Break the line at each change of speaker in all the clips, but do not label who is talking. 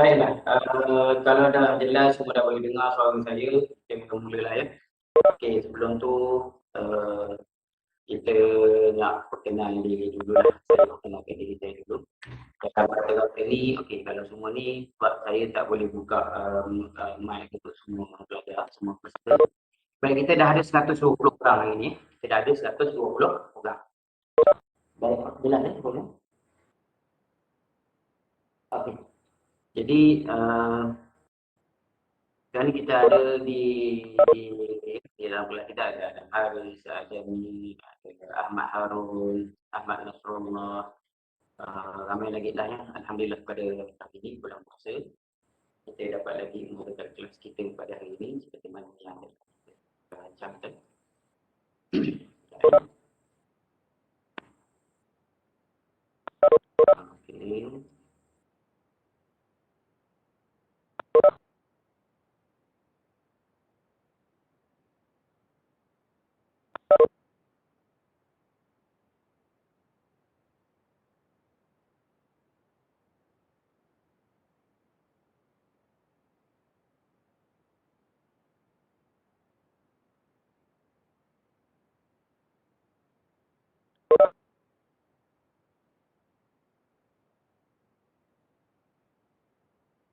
Baiklah, kalau dah jelas semua dah boleh dengar suara saya, kita mulalah ya. Okey, sebelum tu uh, kita nak perkenal diri dulu lah. Saya perkenalkan diri saya dulu. Kalau kata ni, okey, kalau semua ni sebab saya tak boleh buka mic untuk semua pelajar, semua peserta. Baik, kita dah ada 120 orang hari ni. Kita dah ada 120 orang. Baik, jelas ya? Boleh? Okey. Jadi, sekarang kita ada di dalam kelas kita ada Haris, ada Mi, ada Ahmad Harun, Ahmad Nasrullah, ramai lagi lah ya. Alhamdulillah pada hari ini bulan puasa kita dapat lagi mengadakan kelas kita pada hari ini seperti mana yang kita rancangkan. Okey.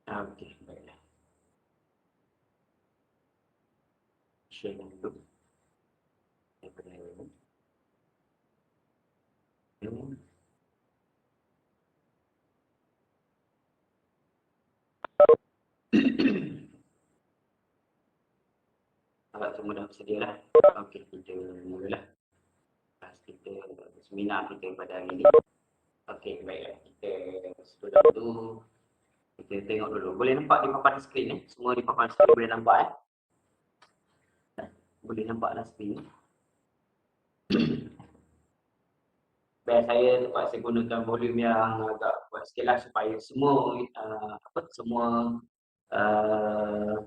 Okey, baiklah. Share dulu. Daripada ini. Agak semua dah bersedia lah. Okey, kita mulalah. Kelas kita, seminar kita pada hari ini. Okey, baiklah. Kita sebelum tu kita tengok dulu. Boleh nampak di papan skrin ni? Semua di papan skrin boleh nampak Boleh nampak lah skrin ni. Baik, saya terpaksa gunakan volume yang agak kuat sikit lah supaya semua semua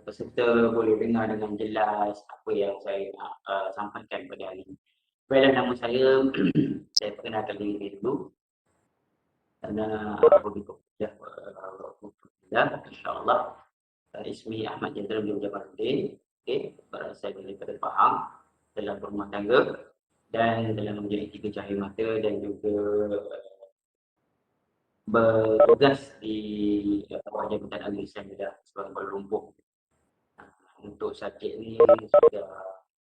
peserta boleh dengar dengan jelas apa yang saya nak sampaikan pada hari ini. Baiklah, nama saya saya perkenalkan diri dulu. Ana begitu ya, insyaAllah. Ismi Ahmad Jendral bin Jabaluddin. Okey, berasal daripada Pahang dalam berumah tangga dan dalam menjadi 3 cahaya mata dan juga bertugas di bawah Jabatan Agri Islam Kedah Sebarang Kuala Lumpur. Untuk subjek ni sudah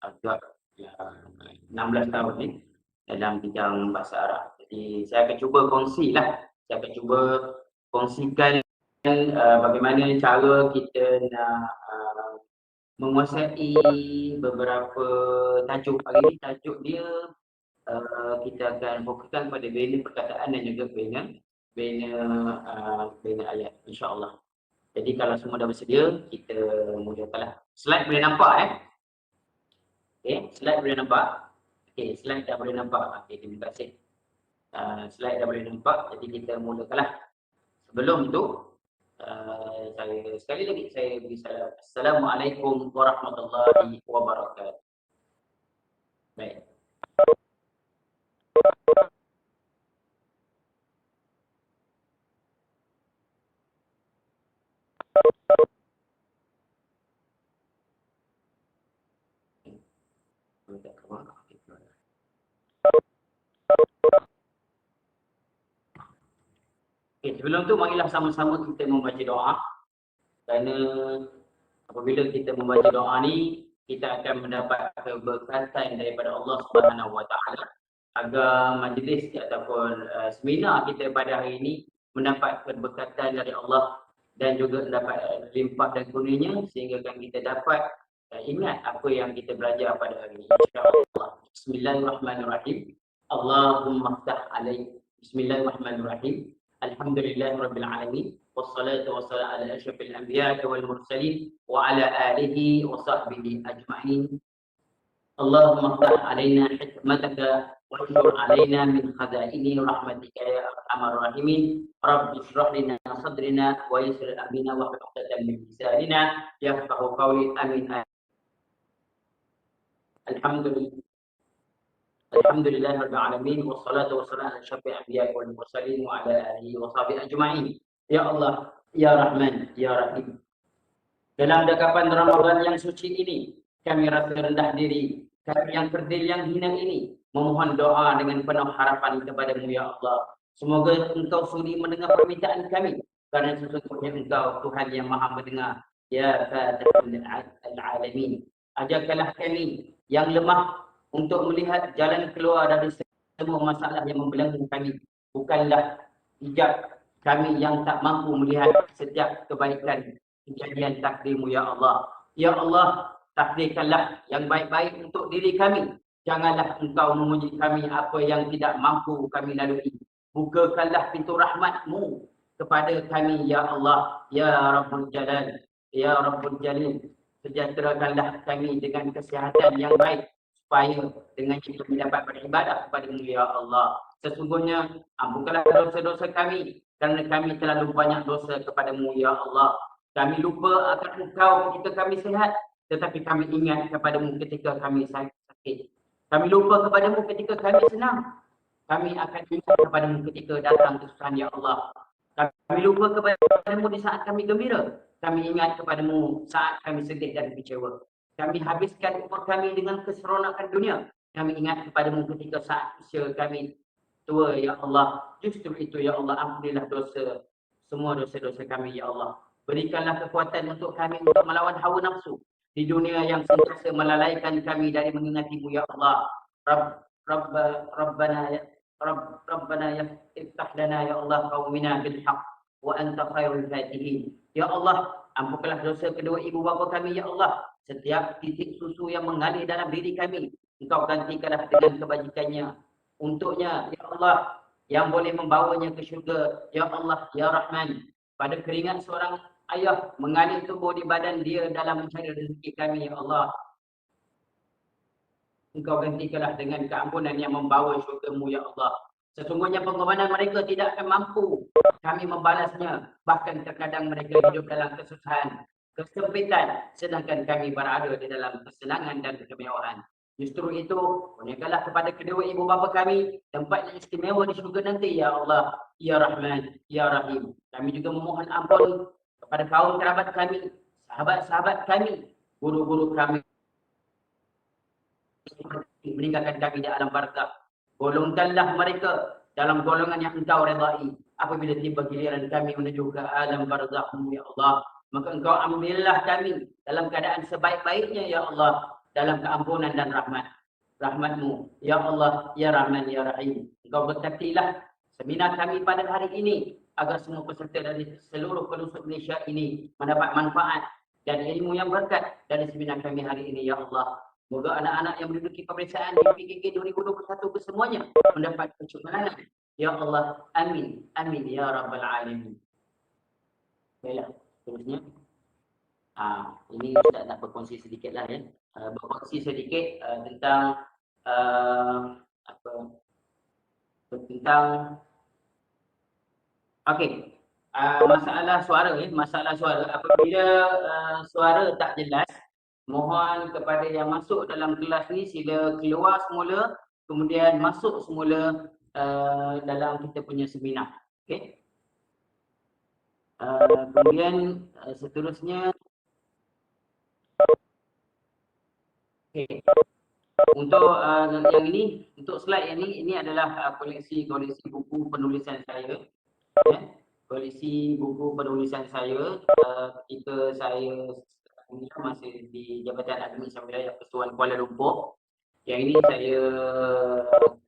agak 16 tahun ni dalam bidang bahasa Arab. Jadi saya akan cuba kongsikan bagaimana cara kita nak menguasai beberapa tajuk. Hari ini tajuk dia kita akan fokuskan pada bina perkataan dan juga bina ayat, insyaAllah. Jadi kalau semua dah bersedia, kita mulakanlah. Slide boleh nampak Okay, slide boleh nampak? Okay, slide dah boleh nampak. Okay, terima kasih. Slide dah boleh nampak, jadi kita mulakanlah. Sebelum tu, saya sekali lagi saya beri salam. Assalamualaikum warahmatullahi wabarakatuh. Baik. Okay, sebelum tu marilah sama-sama kita membaca doa. Kerana apabila kita membaca doa ni, kita akan mendapat keberkatan daripada Allah Subhanahu Wa Taala agar majlis ataupun seminar kita pada hari ini mendapat keberkatan dari Allah dan juga mendapat limpah dan kurnianya sehingga kita dapat ingat apa yang kita belajar pada hari ini. InsyaAllah. Bismillahirrahmanirrahim. Allahumma ftah alaik. Bismillahirrahmanirrahim. Alhamdulillahirabbil alamin. Wassalatu wassalamu ala asyrafil anbiya wal mursalin wa ala alihi wa sahbihi ajma'in. Allahumma ftah alaina hikmataka وانشر علينا من خزائن رحمتك يا ارحم الراحمين. رب اشرح لنا صدرنا ويسر امرنا واحلل عقدة من لساننا يفقهوا قولي. امين. Alhamdulillah rabbil alamin wassalatu wassalamu ala asyrafil anbiya wal mursalin wa ala alihi wa sahbihi ajma'in. Ya Allah, Ya Rahman, Ya Rahim. Dalam dekapan Ramadan yang suci ini, kami rasa rendah diri. Kami yang kerdil yang hina ini, memohon doa dengan penuh harapan kepada-Mu, Ya Allah. Semoga Engkau sudi mendengar permintaan kami. Kerana sesungguhnya Engkau Tuhan yang maha mendengar. Ya Fatihul Alamin. Ajarkanlah kami yang lemah untuk melihat jalan keluar dari semua masalah yang membelenggu kami. Bukanlah hijab kami yang tak mampu melihat setiap kebaikan kejadian takdirmu, Ya Allah. Ya Allah, takdirkanlah yang baik-baik untuk diri kami. Janganlah Engkau menguji kami apa yang tidak mampu kami lalui. Bukakanlah pintu rahmat-Mu kepada kami, Ya Allah. Ya Rabbul Jalal, Ya Rabbul Jalil. Sejahterakanlah kami dengan kesihatan yang baik, supaya dengan kita dapat beribadah kepada-Mu, Ya Allah. Sesungguhnya, ampunkanlah dosa-dosa kami, kerana kami terlalu banyak dosa kepada-Mu, Ya Allah. Kami lupa akan Engkau ketika kami sihat, tetapi kami ingat kepada-Mu ketika kami sakit. Kami lupa kepada-Mu ketika kami senang. Kami akan ingat kepada-Mu ketika datang kesusahan, Ya Allah. Kami lupa kepada-Mu di saat kami gembira. Kami ingat kepada-Mu saat kami sedih dan kecewa. Kami habiskan umur kami dengan keseronokan dunia. Kami ingat kepada-Mu ketika saat usia kami tua, Ya Allah. Justru itu, Ya Allah, ampunilah dosa, semua dosa-dosa kami, Ya Allah. Berikanlah kekuatan untuk kami untuk melawan hawa nafsu di dunia yang sentiasa melalaikan kami dari mengingati-Mu, Ya Allah. Rabbana ya Rabbana ya iftah lana, Ya Allah, qaumina bil haqq wa anta khairul fatihin. Ya Allah, ampunkanlah dosa kedua ibu bapa kami, Ya Allah. Setiap titik susu yang mengalir dalam diri kami, Engkau gantikanlah dengan kebajikannya untuknya, Ya Allah, yang boleh membawanya ke syurga, Ya Allah, Ya Rahman. Pada keringat seorang ayah mengalir tubuh di badan dia dalam mencari rezeki kami, Ya Allah. Engkau gantikanlah dengan keampunan yang membawa syurga-Mu, Ya Allah. Sesungguhnya pengorbanan mereka tidak akan mampu kami membalasnya. Bahkan terkadang mereka hidup dalam kesusahan, kesempitan, sedangkan kami berada di dalam kesenangan dan kemewahan. Justru itu, kurniakanlah kepada kedua ibu bapa kami tempat yang istimewa di syurga nanti, Ya Allah, Ya Rahman, Ya Rahim. Kami juga memohon ampun kepada kaum kerabat kami, sahabat-sahabat kami, guru-guru kami, meninggalkan kami di alam barzakh. Golongkanlah mereka dalam golongan yang Engkau redai. Apabila tiba giliran kami menuju ke alam barzakh-Mu, Ya Allah, maka Engkau ambillah kami dalam keadaan sebaik-baiknya, Ya Allah, dalam keampunan dan rahmat-Mu, Ya Allah, Ya Rahman, Ya Rahim. Engkau berkatilah seminar kami pada hari ini, agar semua peserta dari seluruh penduduk Malaysia ini mendapat manfaat dan ilmu yang berkat dari seminar kami hari ini, Ya Allah. Moga anak-anak yang menduduki pemeriksaan di PKK 2021 kesemuanya mendapat kecukupan. Ya Allah, amin, amin, ya Rabbal Alamin. Baiklah, seterusnya. Ini Ustaz nak berkongsi sedikit lah ya. Berkongsi sedikit tentang apa tentang okey. Masalah suara ya, masalah suara. Apabila suara tak jelas, mohon kepada yang masuk dalam kelas ni sila keluar semula, kemudian masuk semula dalam kita punya seminar. Okey. Kemudian seterusnya, okey. Untuk yang ini, untuk slide ini adalah koleksi buku penulisan saya. Ya. Koleksi buku penulisan saya ketika saya masih di Jabatan Admin Wilayah Persatuan Kuala Lumpur. Yang ini saya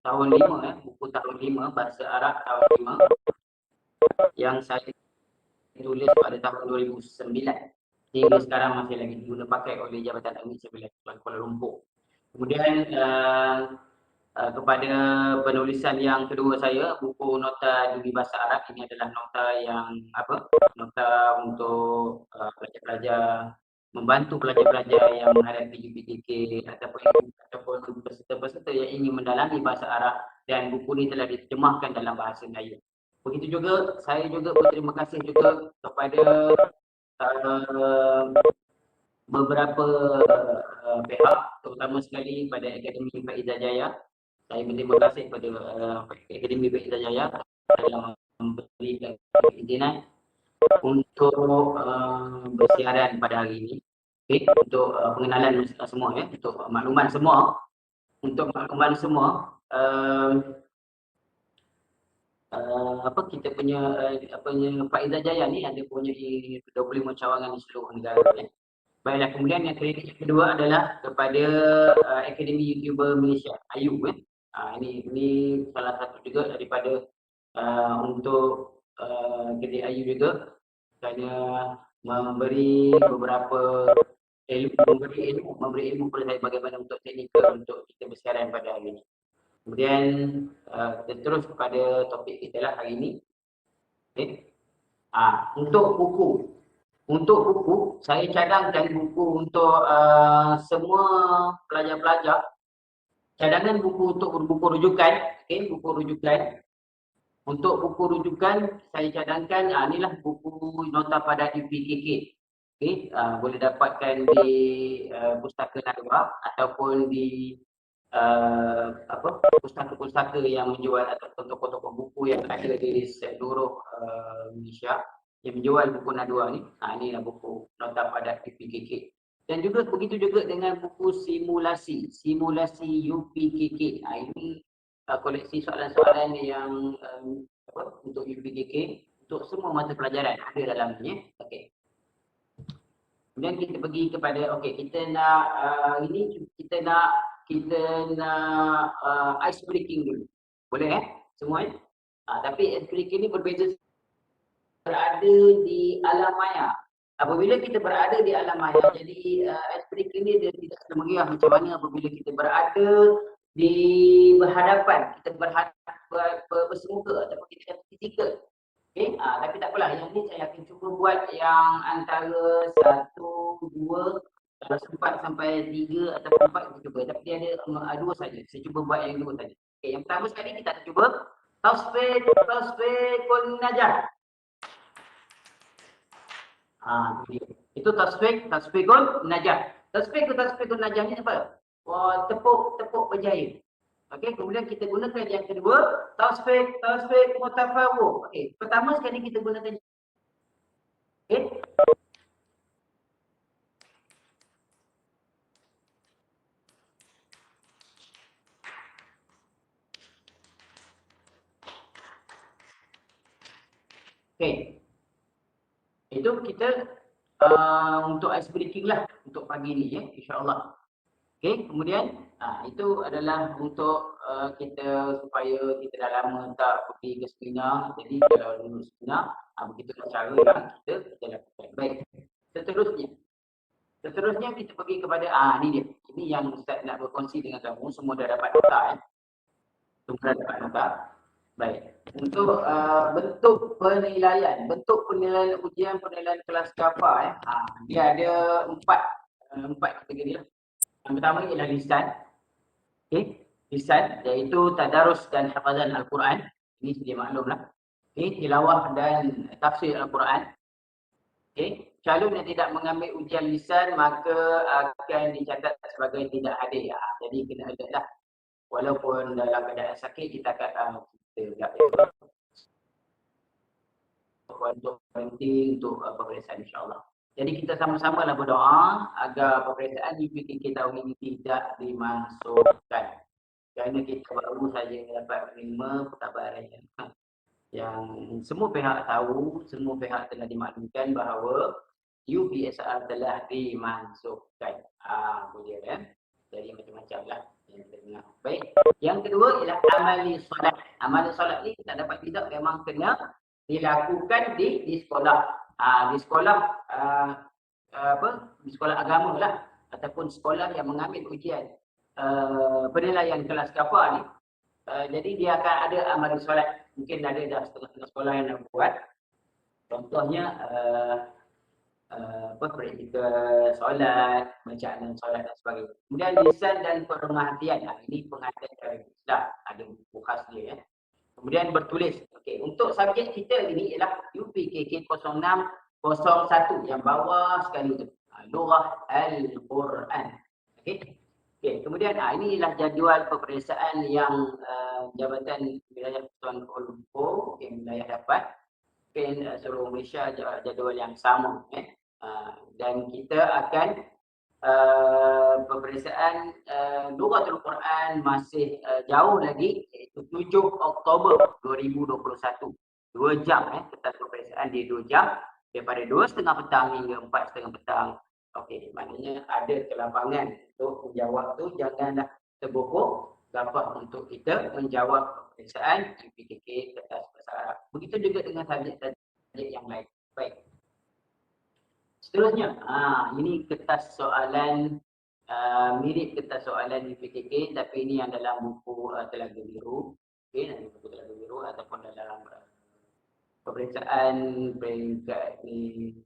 tahun 5, buku tahun 5, bahasa Arab tahun 5, yang saya tulis pada tahun 2009. Hingga sekarang masih lagi diguna pakai oleh Jabatan Admin Wilayah Persatuan Kuala Lumpur. Kemudian kepada penulisan yang kedua saya, buku nota di bahasa Arab, ini adalah nota yang nota untuk pelajar-pelajar, membantu pelajar-pelajar yang menghadapi UPTK ataupun peserta-peserta yang ingin mendalami bahasa Arab, dan buku ini telah diterjemahkan dalam bahasa Melayu. Begitu juga saya juga berterima kasih juga kepada beberapa pihak, terutama sekali pada Akademi Faizal Jaya. Saya berterima kasih kepada Akademi Faizal Jaya dalam memberikan izinan untuk bersiaran pada hari ini. Okay, untuk pengenalan semua ya, untuk makluman semua. Untuk makluman semua, apa kita punya Faizal Jaya ni ada punya 25 cawangan di seluruh negara ya. Baiklah, kemudian yang kedua adalah kepada Akademi YouTuber Malaysia, AYU kan. Ini salah satu juga daripada untuk kedai AYU juga, kerana memberi beberapa memberi ilmu kepada saya bagaimana untuk teknikal untuk kita bersiaran pada hari ini. Kemudian kita terus kepada topik kita lah hari ini. Okay. Untuk buku, saya cadangkan buku untuk semua pelajar-pelajar. Cadangan buku untuk buku rujukan, okay, buku rujukan. Untuk buku rujukan, saya cadangkan, inilah buku nota padat UPKK. Okay, boleh dapatkan di Pustaka Nadwa ataupun di pustaka-pustaka yang menjual ataupun toko-toko buku yang ada di seluruh Malaysia yang menjual buku Nadwa ni. Inilah buku nota padat UPKK. Dan juga begitu juga dengan buku simulasi UPKK. Ini koleksi soalan-soalan yang untuk UPKK untuk semua mata pelajaran ada dalamnya. Okey. Kemudian kita pergi kepada kita nak ini kita nak ice breaking dulu. Boleh semua tapi ice breaking ni berbeza berada di alam maya. Apabila kita berada di alam maya, jadi ice breaking ni dia tidak semeriah macam mana apabila kita berada di berhadapan, kita bersemuka ataupun kita fizikal. Okay, tapi tak apalah, yang ni saya akan cuba buat yang antara 1, 2, kalau sempat sampai 3 atau 4 kita cuba. Tapi dia ada 2 saja. Saya cuba buat yang 2 saja. Okay, yang pertama sekali kita akan cuba tasfiqun najah. Itu tasfiqun najah. Tasfiqun najah ni apa? Tepuk berjaya. Okey, kemudian kita gunakan yang kedua, tasfiq mutafawuq. Okey, pertama sekali kita gunakan okey. Okey. Itu kita untuk ice breaking lah untuk pagi ni ya, insya-Allah. Okey, kemudian itu adalah untuk kita supaya kita dah lama tak pergi ke seminar. Jadi kalau dulu seminar, begitulah cara yang kita lakukan. Baik. Seterusnya kita pergi kepada ni dia. Ini yang Ustaz nak berkongsi dengan kamu. Semua dah dapat nota Semua dah dapat nota. Baik. Untuk bentuk penilaian ujian penilaian kelas kafah dia ada empat kategori lah. Yang pertama ialah lisan. Okey, lisan iaitu tadarus dan hafazan Al-Quran. Ini sedia maklumlah. Okey, tilawah dan tafsir Al-Quran. Okey, calon yang tidak mengambil ujian lisan maka akan dicatat sebagai tidak hadir. Jadi kena ada lah. Walaupun dalam keadaan sakit kita akan untuk penting untuk peperiksaan insya-Allah. Jadi kita sama-sama lah berdoa agar peperiksaan UPKK tahun ini tidak dimasukkan. Kerana kita baru saja dapat menerima perkabaran yang semua pihak tahu, semua pihak telah dimaklumkan bahawa UPSR telah dimasukkan. Boleh kan? Jadi macam-macam lah yang kita dengar. Baik. Yang kedua ialah amali solat. Amali solat ni tak dapat tidak memang kena dilakukan di sekolah. Di sekolah di sekolah agama lah ataupun sekolah yang mengambil ujian penilaian kelas kafah ni. Jadi dia akan ada amali solat. Mungkin ada dah setengah-setengah sekolah yang nak buat. Contohnya praktikal solat, bacaan solat dan sebagainya. Kemudian lisan dan penghatian. Ini penghatian cara Islam. Ada buku khas dia ya. Kemudian bertulis. Okey, untuk subjek kita ini ialah UPKK 0601 yang bawah sekali tu. Lughah Al-Quran. Okey. Okey, kemudian inilah jadual peperiksaan yang Jabatan Wilayah Persatuan Kuala Lumpur wilayah dapat. seluruh Malaysia jadual yang sama. Dan kita akan peperiksaan Lughatul Quran masih jauh lagi, iaitu 7 Oktober 2021. 2 jam kita peperiksaan di 2 jam daripada 2:30 petang hingga 4:30 petang. Okey, maknanya ada kelapangan untuk menjawab tu, janganlah terbokok dapat untuk kita menjawab peperiksaan UPKK kertas bahasa Arab. Begitu juga dengan subjek-subjek yang lain. Baik. Seterusnya, ini kertas soalan mirip kertas soalan UPKK, tapi ini yang dalam buku Telaga Biru. Okey, dalam buku Telaga Biru ataupun dalam peperiksaan peringkat di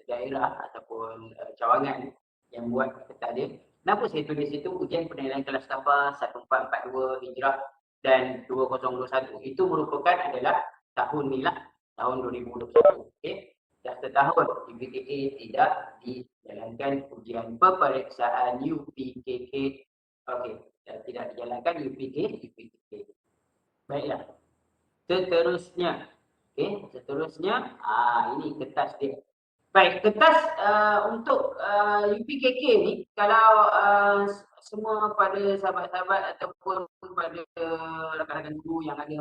daerah ataupun cawangan yang buat kertas dia. Kenapa saya tulis itu ujian penilaian kelas kapal 1442 Hijrah dan 2021 itu merupakan adalah tahun ni lah, tahun 2021. Okey. Dah setahun UPKK tidak dijalankan ujian peperiksaan UPKK. Okey, tidak dijalankan UPKK. Baiklah. Seterusnya. Okey, seterusnya ini kertas dia. Baik, kertas untuk UPKK ni, kalau semua pada sahabat-sahabat ataupun pada rakan-rakan guru yang ada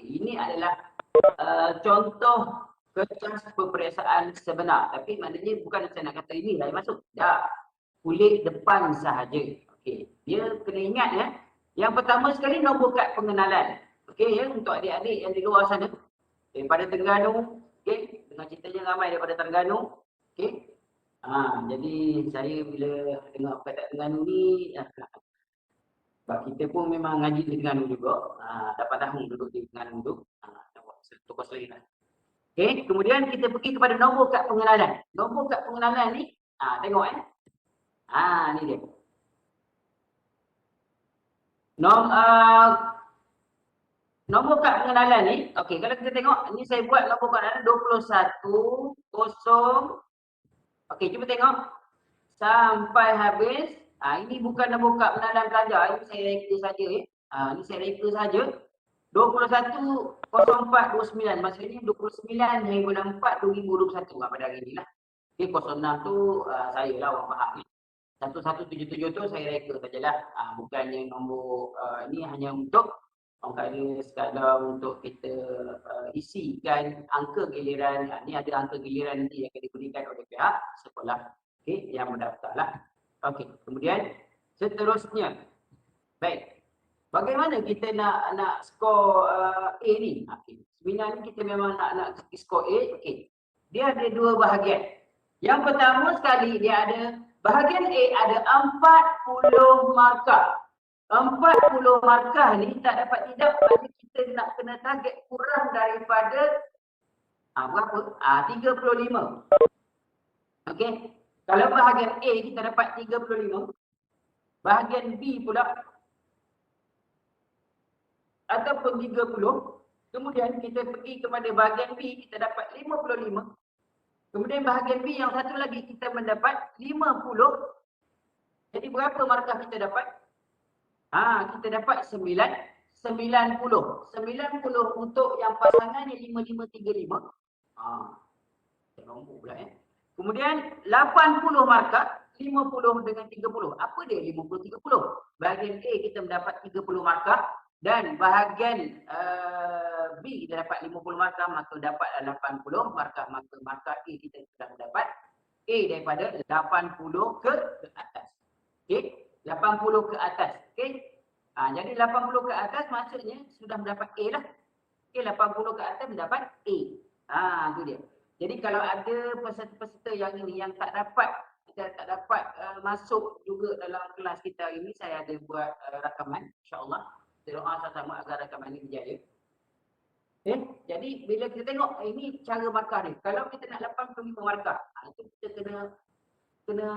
ini adalah contoh kertas peperiksaan sebenar. Tapi maknanya bukan saya nak kata ini lah yang masuk. Tak, kulit depan sahaja. Okey, dia kena ingat ya. Yang pertama sekali nombor kad pengenalan. Okey ya, untuk adik-adik yang di luar sana. Daripada Terengganu, okey, dengan ceritanya ramai daripada Terengganu. Okey. Jadi saya bila dengar perkataan Terengganu ni, sebab kita pun memang ngaji di Terengganu juga. 8 tahun duduk di Terengganu tu. Tukar selain lah. Okey, kemudian kita pergi kepada nombor kad pengenalan. Nombor kad pengenalan ni, tengok ni dia. Nombor kad pengenalan ni, okey, kalau kita tengok, ni saya buat nombor kad pengenalan 21 0. Okey, cuba tengok. Sampai habis. Ini bukan nombor kad pengenalan pelajar. Ini saya reka saja ya. Ini saya reka saja. 21 04 29. Maksudnya 29/4 2021 pada hari ni lah. Okey, 06 tu saya lah orang faham ni. 1177 tu saya reka sajalah. Bukannya nombor ni hanya untuk orang kata sekadar untuk kita isikan angka giliran. Ni ada angka giliran nanti yang akan diberikan oleh pihak sekolah, okey, yang mendaftar lah. Okey, kemudian seterusnya. Baik. Bagaimana kita nak skor A ni? Sebenarnya kita memang nak skor A. Okey. Dia ada 2 bahagian. Yang pertama sekali dia ada bahagian A ada 40 markah. 40 markah ni tak dapat tidak kerana kita nak kena target kurang daripada berapa? 35. Okey. Kalau bahagian A kita dapat 35, bahagian B pula ataupun 30, kemudian kita pergi kepada bahagian B kita dapat 55. Kemudian bahagian B yang satu lagi kita mendapat 50. Jadi berapa markah kita dapat? Kita dapat 90 untuk yang pasangan ni 5535. Nombor pula Kemudian 80 markah, 50 dengan 30. Apa dia 50 30? Bahagian A kita mendapat 30 markah dan bahagian B kita dapat 50 markah, maka dapat 80 markah. Maka markah A kita sudah mendapat A daripada 80 ke atas. Okey, 80 ke atas. Okey. Jadi 80 ke atas maksudnya sudah mendapat A lah. Okey, 80 ke atas mendapat A. Itu dia. Jadi kalau ada peserta-peserta yang ini yang tak dapat masuk juga dalam kelas kita ini, saya ada buat rakaman, insya-Allah. Kita doa sama-sama agar rakaman ini berjaya. Jadi bila kita tengok ini cara markah ni. Kalau kita nak 85 markah, itu kita kena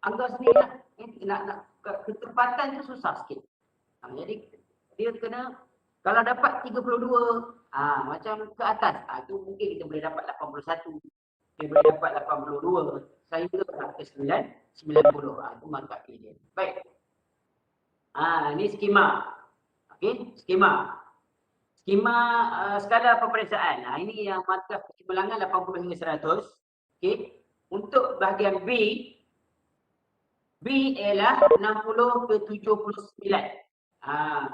anggap sendirilah. Nak ketepatan tu susah sikit. Jadi dia kena kalau dapat 32 macam ke atas, itu mungkin kita boleh dapat 81. Kita boleh dapat 82 sehingga ke 90. Itu markah dia. Baik. Ni skema. Okey, skema. Skema sekadar peperiksaan. Ini yang markah kecemerlangan 80 hingga 100. Okey. Untuk bahagian B ialah 60 ke 79.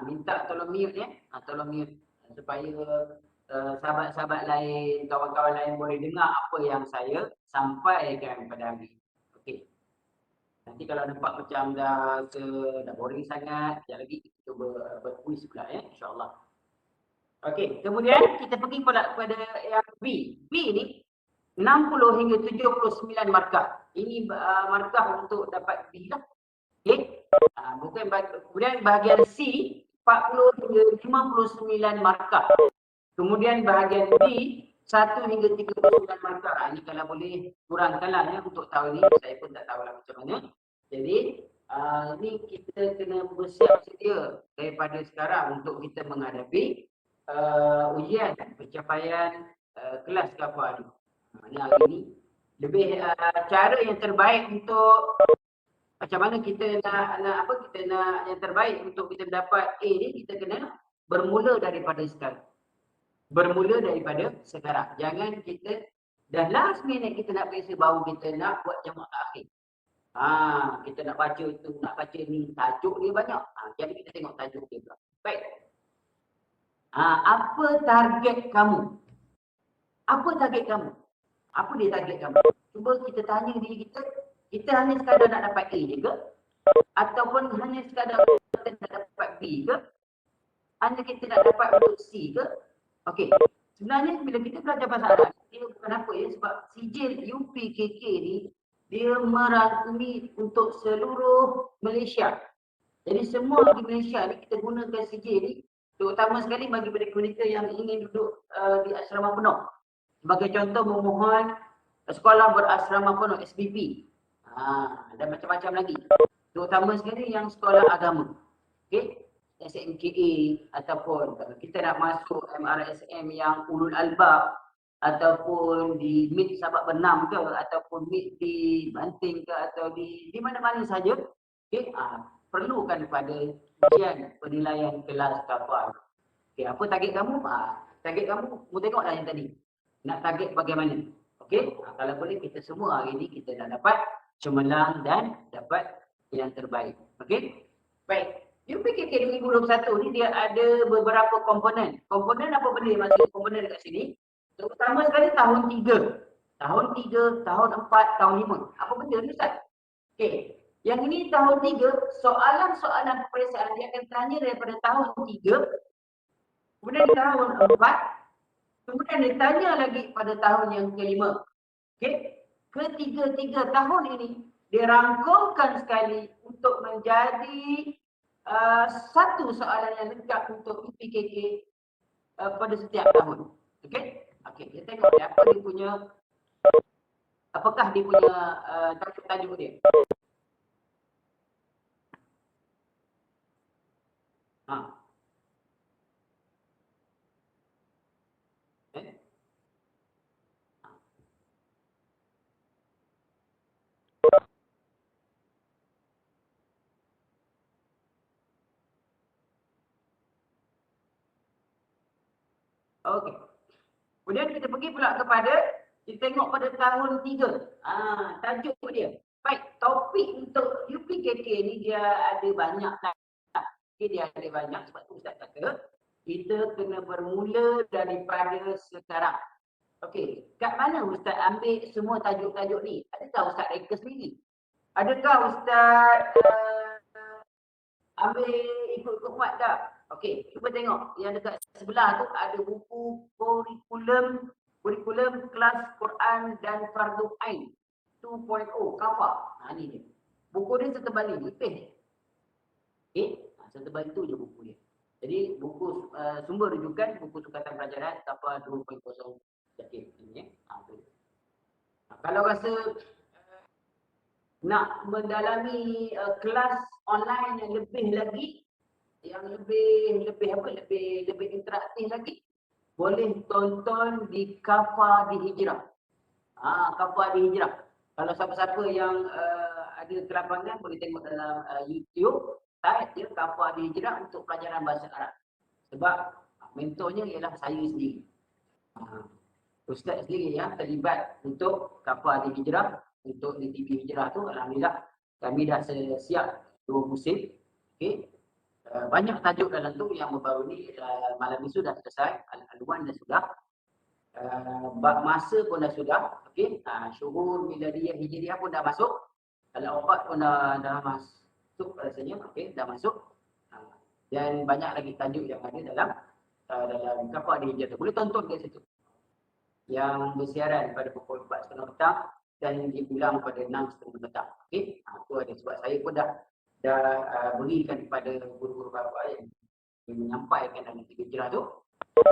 Minta tolong mute ya. Tolong mute supaya sahabat-sahabat lain, kawan-kawan lain boleh dengar apa yang saya sampaikan pada hari. Okey. Nanti kalau nampak macam dah boring sangat, sekejap lagi kita cuba berkuis pula ya, insya-Allah. Okey, kemudian kita pergi kepada yang B. B ni 60 hingga 79 markah. Ini markah untuk dapat B lah. Okey. Kemudian bahagian C 40 hingga 59 markah. Kemudian bahagian D 1 hingga 39 markah. Ini kalau boleh kurangkanlah ya untuk tahun ni. Saya pun tak tahulah macam mana. Jadi ini kita kena bersiap sedia daripada sekarang untuk kita menghadapi ujian pencapaian kelas kafah ni. Ini hari ni lebih cara yang terbaik untuk macam mana kita nak yang terbaik untuk kita dapat A ni, kita kena bermula daripada sekarang. Bermula daripada sekarang. Jangan kita dah last minute kita nak periksa baru kita nak buat jamak akhir. Kita nak baca tu, nak baca ni, tajuk dia banyak. Jadi kita tengok tajuk dia pula. Baik. Apa target kamu? Apa target kamu? Apa dia target kamu? Cuba kita tanya diri kita hanya sekadar nak dapat A je ke? Ataupun hanya sekadar kita nak dapat B ke? Hanya kita nak dapat untuk C ke? Okey. Sebenarnya bila kita belajar bahasa Arab, dia bukan apa ya, sebab sijil UPKK ni dia merangkumi untuk seluruh Malaysia. Jadi semua di Malaysia ni kita gunakan sijil ni, terutama sekali bagi mereka yang ingin duduk di asrama penuh. Sebagai contoh memohon sekolah berasrama penuh SBP. Dan macam-macam lagi. Terutama sekali yang sekolah agama. Okey. SMKA ataupun kita nak masuk MRSM yang ulul albab ataupun di MIT Sabak Benam ke ataupun MIT di Banting ke atau di mana-mana saja. Okey. Perlukan pada ujian penilaian kelas kafah. Okey, apa target kamu? Target kamu, mu tengoklah yang tadi. Nak target bagaimana? Okey, kalau boleh kita semua hari ni kita nak dapat cemerlang dan dapat yang terbaik. Okey? Baik. UPKK 2021 ni dia ada beberapa komponen. Komponen apa benda yang masuk komponen dekat sini? Terutama sekali tahun 3. Tahun 3, tahun 4, tahun 5. Apa benda ni Ustaz? Okey. Yang ini tahun 3, soalan-soalan peperiksaan dia akan tanya daripada tahun 3. Kemudian di tahun 4. Kemudian ditanya lagi pada tahun yang kelima. Okey. Ketiga-tiga tahun ini dirangkumkan sekali untuk menjadi satu soalan yang lengkap untuk UPKK pada setiap tahun. Okey? Okey, kita tengok ya, apa dia punya, apakah dia punya tajuk-tajuk dia. Okey. Kemudian kita pergi pula kepada, kita tengok pada tahun 3. Tajuk dia. Baik, topik untuk UPKK ni dia ada banyak lah. Okay, dia ada banyak sebab tu Ustaz kata, kita kena bermula daripada sekarang. Okey, kat mana Ustaz ambil semua tajuk-tajuk ni? Adakah Ustaz reka sendiri? Adakah Ustaz ambil ikut-ikut mat tak? Okey, cuba tengok yang dekat sebelah tu ada buku kurikulum kelas Quran dan Fardu Ain 2.0 kafah. Ni dia. Buku dia setebal ni, nipis. Okey, setebal tu je buku dia. Jadi buku sumber rujukan buku sukatan pelajaran kafah 2.0. Okey, ini ya. Kalau rasa nak mendalami kelas online yang lebih lagi, yang lebih interaktif lagi, boleh tonton di Kafah di Hijrah. Kafah di Hijrah. Kalau siapa-siapa yang ada kelapangan boleh tengok dalam YouTube. Ustaz dia cover ahli hijrah untuk pelajaran bahasa Arab. Sebab mentornya ialah saya sendiri. Ustaz sendiri yang terlibat untuk cover ahli hijrah, untuk di TV hijrah tu. Alhamdulillah kami dah siap 2 musim. Okay. Banyak tajuk dalam tu yang baru ni malam ni sudah selesai. Al-Alwan dah sudah. Bab masa pun dah sudah. Okay. Syuhur Miladiyah Hijriah pun dah masuk. Al-Awqat pun dah masuk rasanya. Okay. Dah masuk. Dan banyak lagi tajuk yang ada dalam cover ahli hijrah tu. Boleh tonton kat situ. Yang bersiaran pada pukul 4.30 petang dan diulang pada 6.30 petang. Okey, itu ada sebab saya pun dah berikan kepada guru-guru bapa yang menyampaikan dalam TV hijrah tu.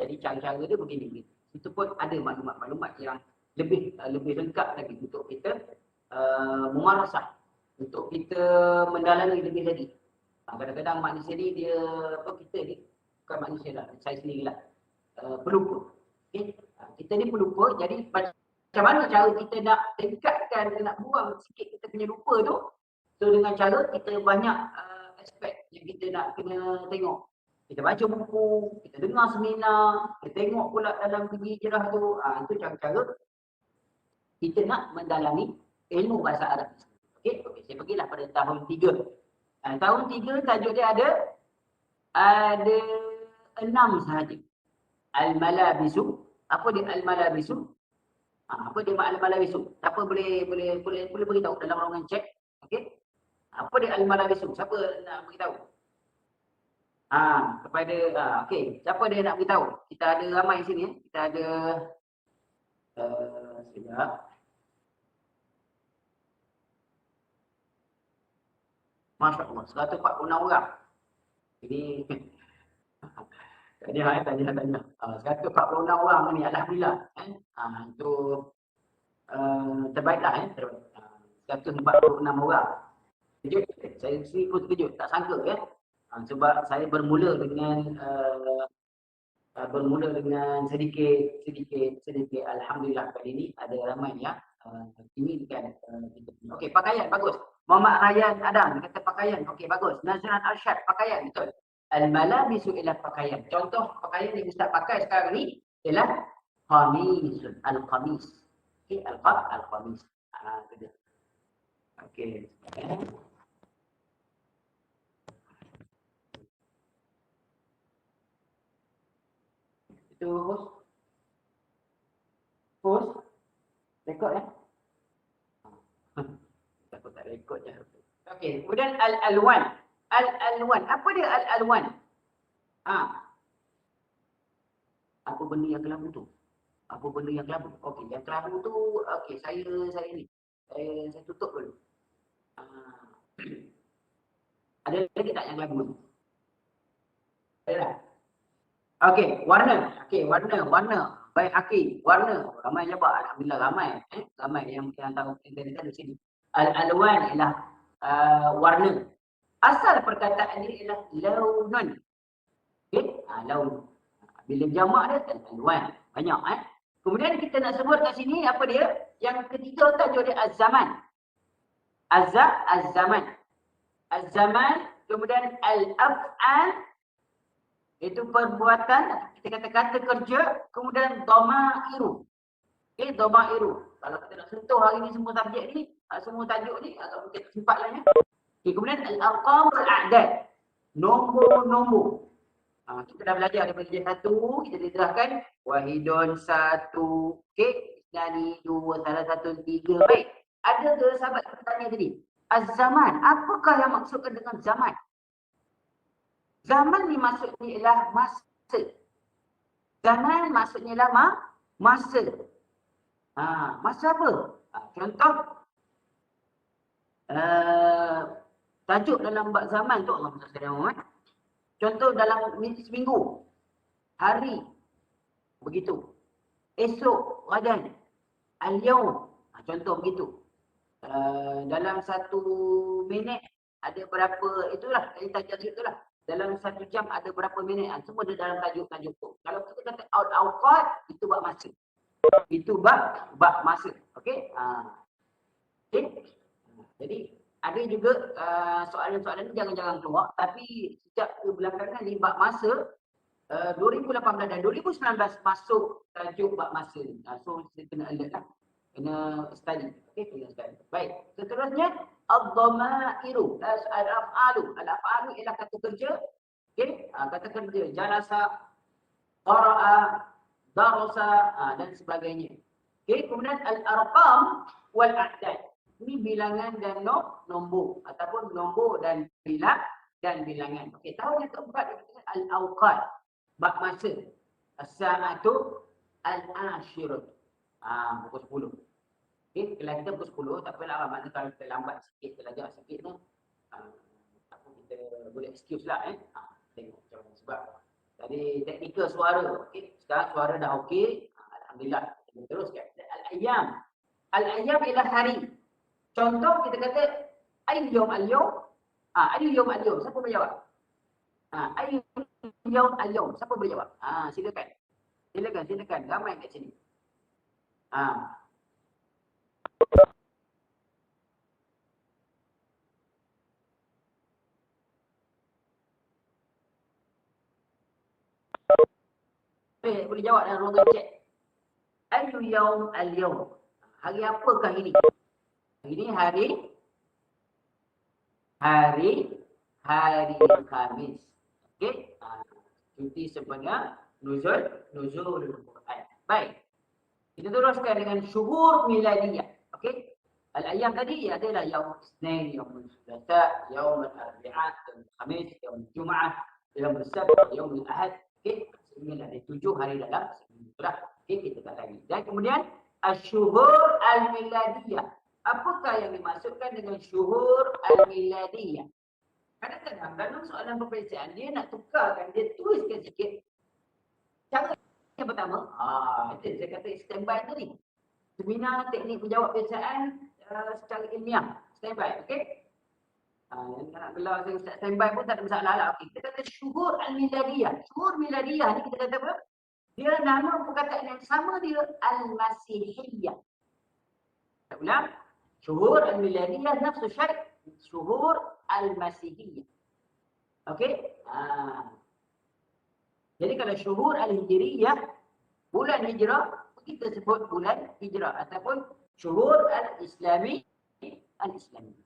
Jadi cara-cara dia begini. Itu pun ada maklumat-maklumat yang lebih lengkap lagi untuk kita memarasah, untuk kita mendalami lebih lagi. Kadang-kadang manusia ni dia kita ni bukan manusia lah, saya sendirilah pelupa. Okay? Kita ni pelupa, jadi macam mana cara kita nak tingkatkan, nak buang sikit kita punya lupa tu. So dengan cara kita banyak aspek yang kita nak kena tengok. Kita baca buku, kita dengar seminar, kita tengok pula dalam TV hijrah tu. Itu cara-cara kita nak mendalami ilmu bahasa Arab. Okay, saya pergilah pada tahun 3. Tahun 3 tajuk dia ada 6 sahaja. Al-Malabisu. Apa dia Al-Malabisu? Apa dia Al-Malabisu? Siapa boleh beritahu dalam ruangan chat? Okey. Apa dia Al-Malabisu? Siapa nak beritahu? Kepada okey, siapa dia nak beritahu? Kita ada ramai sini ya. Kita ada sekejap. Masya-Allah, 146 orang. Ini tanya. 146 orang ni, alhamdulillah. Itu terbaiklah 146 orang. Kejut, saya sendiri pun terkejut, tak sangka ya. Sebab saya bermula dengan sedikit alhamdulillah kali ini ada ramai yang ini kan kita. Okey, pakaian bagus. Muhammad Rayyan Adam kata pakaian. Okey, bagus. Nazran Arsyad pakaian, betul. Al-malabisu ila pakaian. Contoh pakaian yang Ustaz pakai sekarang ni ialah qamisun, al-qamis. Okey, al-qamis. Itu dia. Okey. Itu host rekod ya. Aku tak rekod je. Okey, kemudian al-alwan. Al-alwan. Apa dia al-alwan? Apa benda yang kelabu tu? Apa benda yang kelabu? Okey, yang kelabu tu okey, saya ni. Saya tutup dulu. Ada lagi tak yang kelabu tu? Ada. Okey, warna. Okey, warna. Baik Hakim, warna. Ramai jawab, alhamdulillah ramai. Ramai yang tahu internet di sini. Al-alwan ialah warna. Asal perkataan ini ialah launun. Okey, laun. Bila jamak dia al-alwan. Banyak Kemudian kita nak sebut kat sini apa dia? Yang ketiga tajuk dia az-zaman. Az-zaman. Az-zaman, kemudian al-af'al, itu perbuatan, kita kata kata kerja, kemudian dhamairu. Okey, dhamairu. Kalau kita nak sentuh hari ni semua subjek ni, semua tajuk ni, agak mungkin sempat lah ya. Okay, kemudian al-arqam wal-a'dad. Nombor-nombor. Kita dah belajar daripada dia 1, kita diterahkan wahidun 1, okey, isnani 2, salah 1, 3. Baik. Ada ke sahabat bertanya tadi? Az-zaman, apakah yang maksudkan dengan zaman? Zaman ni maksudnya ialah masa. Zaman maksudnya ialah masa. Masa apa? Contoh tajuk dalam bab zaman tu Allah SWT. Contoh dalam seminggu, hari, begitu. Esok, gadan, al-yawm. Contoh begitu. Dalam 1 minit ada berapa, itulah tajuk itulah. Dalam 1 jam ada berapa minit, semua ada dalam tajuk-tajuk tu. Kalau kita kata al-awqat, itu bab masa. Itu bab masa. Okey? Okay? Jadi ada juga soalan-soalan ni jangan-jangan keluar, tapi sejak kebelakangan ni bab masa 2018 dan 2019 masuk tajuk bab masa ni. So kita kena alert lah. Kena study. Okey, kena study. Baik. Seterusnya ad-dhamairu, al-af'alu. Al-af'alu ialah kata kerja. Okey, kata kerja jalasa, qara'a, darasa dan sebagainya. Okey, kemudian al-arqam wal a'dad. Ini bilangan dan nombor ataupun nombor dan bilangan. Okey, tahun yang keempat kita al-awqat, bab masa. As-sa'atu al-ashirah. Pukul 10. Okey, kelas kita pukul 10, tak apalah, maknanya kalau kita lambat sikit, terlajak sikit tu, kita boleh excuse lah tengok macam mana sebab tadi teknikal suara. Okey, sekarang suara dah okey. Alhamdulillah. Kita teruskan. Al-ayyam. Al-ayyam ialah hari. Contoh kita kata ayyul yawm al-yawm. Ayyul yawm al-yawm. Siapa boleh jawab? Ayyul yawm al-yawm. Siapa boleh jawab? Silakan. Silakan. Ramai kat sini. Boleh jawab dalam ruangan chat. Ayyul yawm al-yawm. Hari apakah ini? Ini hari Khamis. Okey. Cuti sebenarnya nuzul Quran. Baik. Kita teruskan dengan syuhur miladiyah. Okey. Al-ayyam tadi adalah yaum Isnin, yaum Selasa, yaum Al-Arbi'ah, yaum Khamis, yaum Jumaah, yaum Sabt, yaum Ahad. Okey. Sehingga ada 7 hari dalam seminggu. Okey, kita tak lagi. Dan kemudian asyuhur al-miladiyah. Apakah yang dimaksudkan dengan syuhur al-miladiyah? Kadang-kadang dalam soalan peperiksaan dia nak tukarkan, dia tuliskan sikit. Cara yang pertama, itu saya kata standby tadi. Seminar teknik menjawab peperiksaan secara ilmiah. Standby, okey? Yang nak gelar saya ustaz standby pun tak ada masalah lah. Okey, kita kata syuhur al-miladiyah. Syuhur miladiyah ni kita kata apa? Dia nama perkataan yang sama dia al-masihiyah. Kita ulang. Syuhur al-miladiyah nafsu syai' syuhur al-masihiyah. Okey? Jadi kalau syuhur al-hijriyah, bulan hijrah, kita sebut bulan hijrah ataupun syuhur al-islami, al-islami.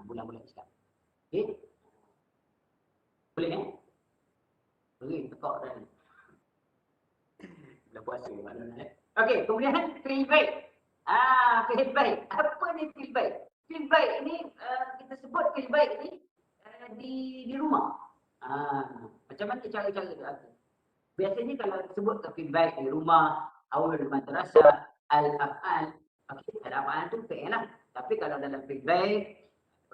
Bulan-bulan Islam. Okey? Boleh Boleh, tekak dah ni. Bulan puasa maknanya. Okey, kemudian fi'il baik. Fi'il baik. Apa ni fi'il baik? Fi'il baik ini kita sebut fi'il baik ni di rumah. Macam mana cara-cara dia? Biasanya kalau sebut fi'il baik di rumah, awal madrasah, al-af'al. Okey, al-af'al tu fi'il lah. Tapi kalau dalam fi'il baik,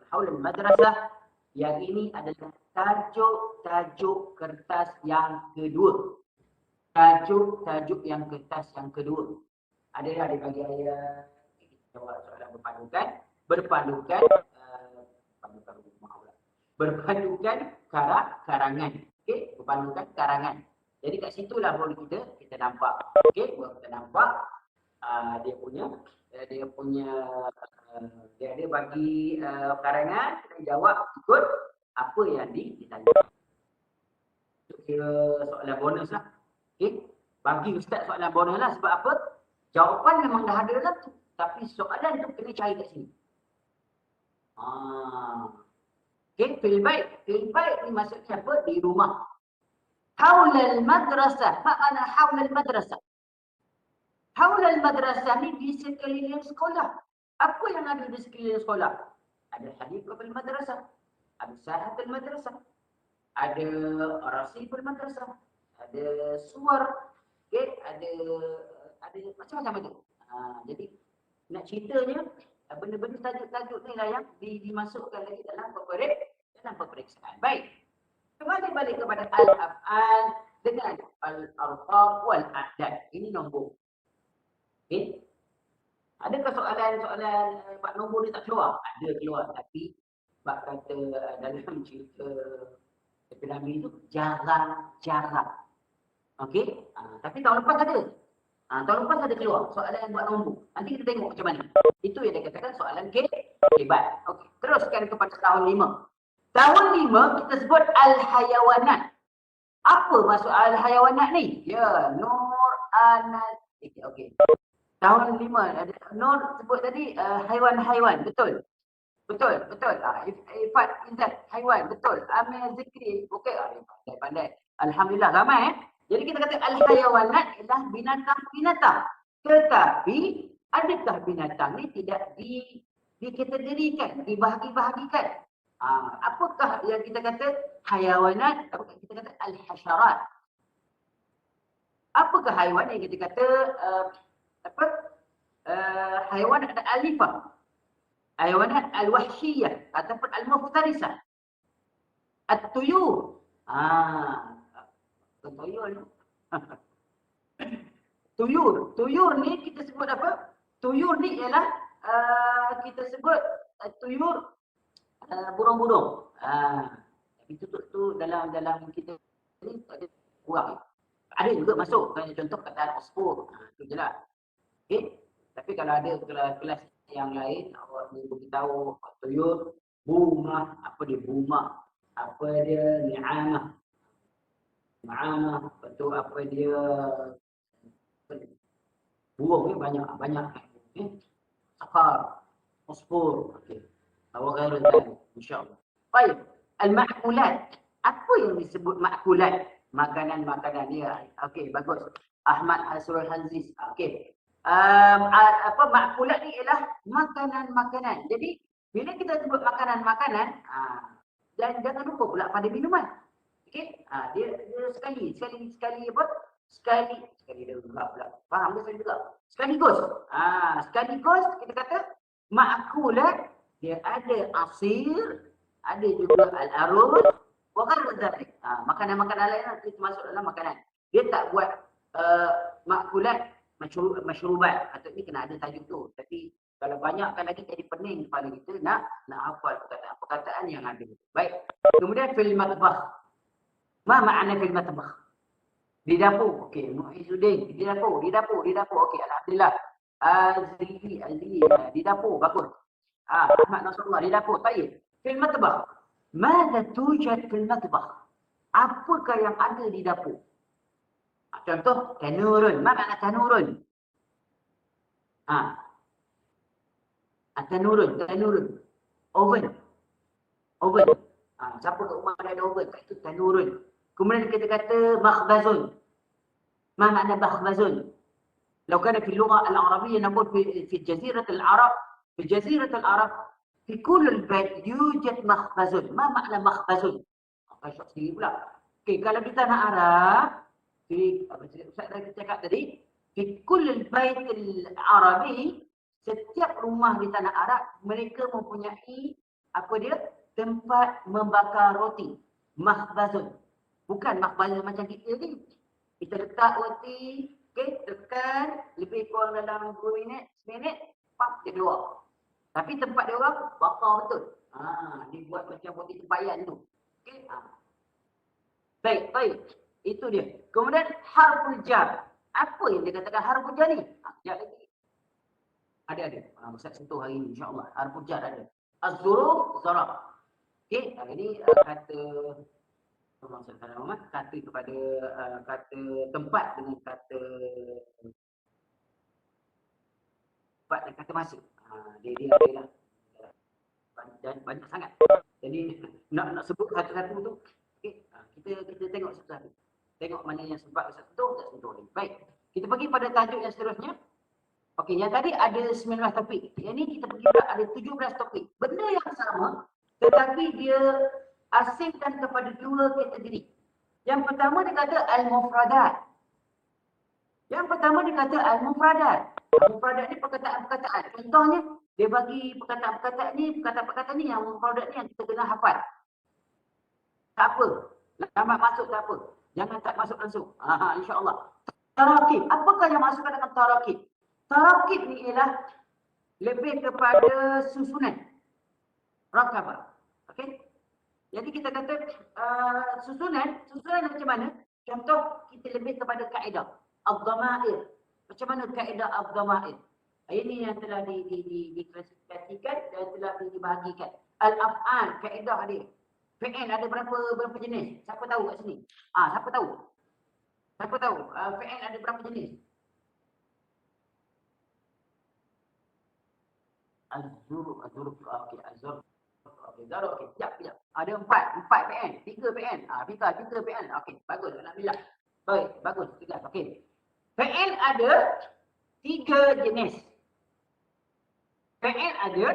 haul madrasah, yang ini adalah tajuk kertas yang kedua. Tajuk yang kertas yang kedua. Ada bagi ayat, kita jawab soalan berpandukan karangan. Okey, berpandukan karangan. Jadi kat situlah baru kita nampak. Okey, baru kita nampak dia ada bagi karangan, kita jawab ikut apa yang ditanya. Itu kira soalan bonus lah. Okay. Bagi ustaz soalan bonus lah. Sebab apa? Jawapan memang dah ada lah tu. Tapi soalan tu kena cari kat sini. Okay, fi'il baik. Fi'il baik ni maksudnya apa? Di rumah. Haulal madrasah. Makna haulal madrasah. Haulal madrasah ni di sekeliling sekolah. Apa yang ada di sekeliling sekolah? Ada hadiqatul madrasah, ada sahatul madrasah, ada rasiful madrasah, ada suar, okay? ada macam-macam ada. Jadi nak ceritanya benda-benda tajuk-tajuk ni lah yang dimasukkan lagi dalam peperiksaan. Baik. Kembali balik kepada al-af'al dengan al-arqam wal a'dad. Ini nombor. Okey. Adakah soalan bab nombor ni tak keluar? Ada keluar, tapi bab kata dalam cerita Nabi itu jarang. Okey? Tapi tahun lepas ada. Tahun lepas ada keluar soalan buat nombor. Nanti kita tengok macam mana. Itu yang dia katakan soalan kebat. Okey. teruskan kepada tahun 5. Tahun 5 kita sebut al-hayawanat. Apa maksud al-hayawanat ni? Ya, Nur Anas. Okey. Tahun 5 Nur sebut tadi haiwan-haiwan, betul. Betul. Ifat Izzat haiwan, betul. Amir Zikri, okey. Pandai. Alhamdulillah ramai. Jadi kita kata al-hayawanat ialah binatang-binatang. Tetapi adakah binatang ni tidak dikategorikan, dibahagi-bahagikan? Apakah yang kita kata hayawanat, apakah kita kata al-hasyarat? Apakah haiwan yang kita kata haiwan ada alifah, haiwanat al-wahsyiyah ataupun al-muftarisah, at-tuyur. Tuyur ni kita sebut apa? Tuyur ni ialah kita sebut tuyur burung-burung. Itu tu dalam kita ni ada kurang. Ada juga masuk, contoh kata ospor. Itu je lah. Okay? Tapi kalau ada kelas yang lain, awak boleh beritahu tuyur, bumah, apa dia bumah, apa dia ni'amah. Ni'amah, betul apa dia burung ni banyak. Sakar, ospor. Okay. Awak kira tadi, insyaAllah. Baik, al-ma'kulat. Apa yang disebut ma'kulat? Makanan-makanan dia. Okey, bagus. Ahmad Hasrul Aziz. Okey. Ma'kulat ni ialah makanan-makanan. Jadi, bila kita sebut makanan-makanan, dan jangan lupa pula pada minuman. Okey? Dia sekali dia enggak pula. Faham ke saya juga? Sekaligus. Sekaligus kita kata ma'kulat, dia ada asir, ada juga al-aruz, waqad dzalik. Makanan-makanan lain itu masuk dalam makanan. Dia tak buat makulat masyrubat. Atau ni kena ada tajuk tu. Tapi kalau banyakkan lagi jadi pening kepala kita nak hafal perkataan yang ada. Baik. Kemudian fil matbakh. Ma makna fil matbakh? Di dapur. Okey, Muizzuddin di dapur. Okey, alhamdulillah. Azli di dapur. Bagus. Ahmad Nasrullah di dapur. Baik. Fil matbakh. Mada tujad fil matbakh? Apakah yang ada di dapur? Contoh, tanurun. Apa makna tanurun? Tanurun. Oven. Siapa kat rumah ada oven? Itu tanurun. Kemudian kita kata makhbazun. Ma makna makhbazun? لو كان في اللغة العربية نقول في جزيرة العرب في كل البيت يوجد مخبز. ما معنى مخبز؟ Masuk sendiri pula. Okey, kalau di tanah Arab, Ustaz dah cakap tadi, di kullul bait al-arabi, setiap rumah di tanah Arab, mereka mempunyai apa dia? Tempat membakar roti. Makhbazun. Bukan makhbazun macam kita ni. Kita letak roti, okey, tekan, lebih kurang dalam 2 minit, 1 minit, pak, dia keluar. Tapi tempat dia orang bakar betul. Dia buat macam roti tempayan tu. Okey. Baik. Itu dia. Kemudian harful jar. Apa yang dia katakan harful jar ni? Sekejap lagi. Ada. Ustaz sentuh hari ni insya-Allah. Harful jar ada. Az-zuruf, zaraf. Okey, ini kata kata kepada kata tempat dengan kata tempat dan kata masa. Dia adalah banyak sangat. Jadi nak sebut satu-satu tu, okey, kita tengok satu-satu. Tengok mana yang sebab satu tak sentuh lagi. Baik. Kita pergi pada tajuk yang seterusnya. Okey, yang tadi ada 19 topik. Yang ni kita pergi pula ada 17 topik. Benda yang sama tetapi dia asingkan kepada 2 kategori. Yang pertama dia kata al-mufradat. Mufradat ni perkataan-perkataan. Contohnya dia bagi perkataan-perkataan ni yang mufradat ni yang kita kena hafal. Tak apa. Lambat masuk tak apa. Jangan tak masuk langsung. InsyaAllah. Tarakib. Apakah yang masukkan dalam tarakib? Tarakib ni ialah lebih kepada susunan. Rakabah. Okey? Jadi kita kata susunan macam mana? Contoh kita lebih kepada kaedah ad-dhamair. Macam mana kaedah ad-dhamair? Ini yang telah diklasifikasikan dan telah dibahagikan. Al-af'al, kaedah dia. Fi'il ada berapa jenis? Siapa tahu kat sini? Siapa tahu? Siapa tahu? Fi'il ada berapa jenis? Az-zuruf, okey, az-zuruf. Okey, zaruf, okey, sekejap. Ada empat PN, 3 PN. Tiga PN. Okey, bagus, alhamdulillah. Baik, bagus, 3. Okey. PN ada 3 jenis. PN ada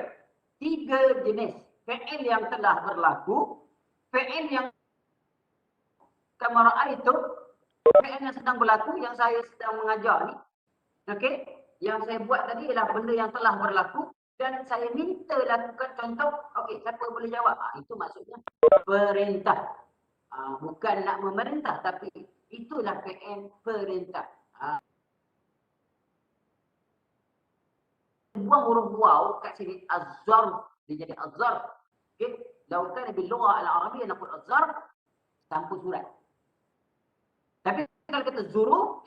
3 jenis. PN yang telah berlaku, PN yang kamera itu, PN yang sedang berlaku, yang saya sedang mengajar ni. Okey, yang saya buat tadi ialah benda yang telah berlaku dan saya minta lakukan contoh. Okey, siapa boleh jawab? Itu maksudnya perintah. Bukan nak memerintah, tapi itulah PN perintah. Buang huruf waw kat sini, az-zarf, dia jadi az-zarf. Okey, law kana bil lughah al-arabiyyah naqul az-zarf tanpa surat. Tapi kalau kata zuruf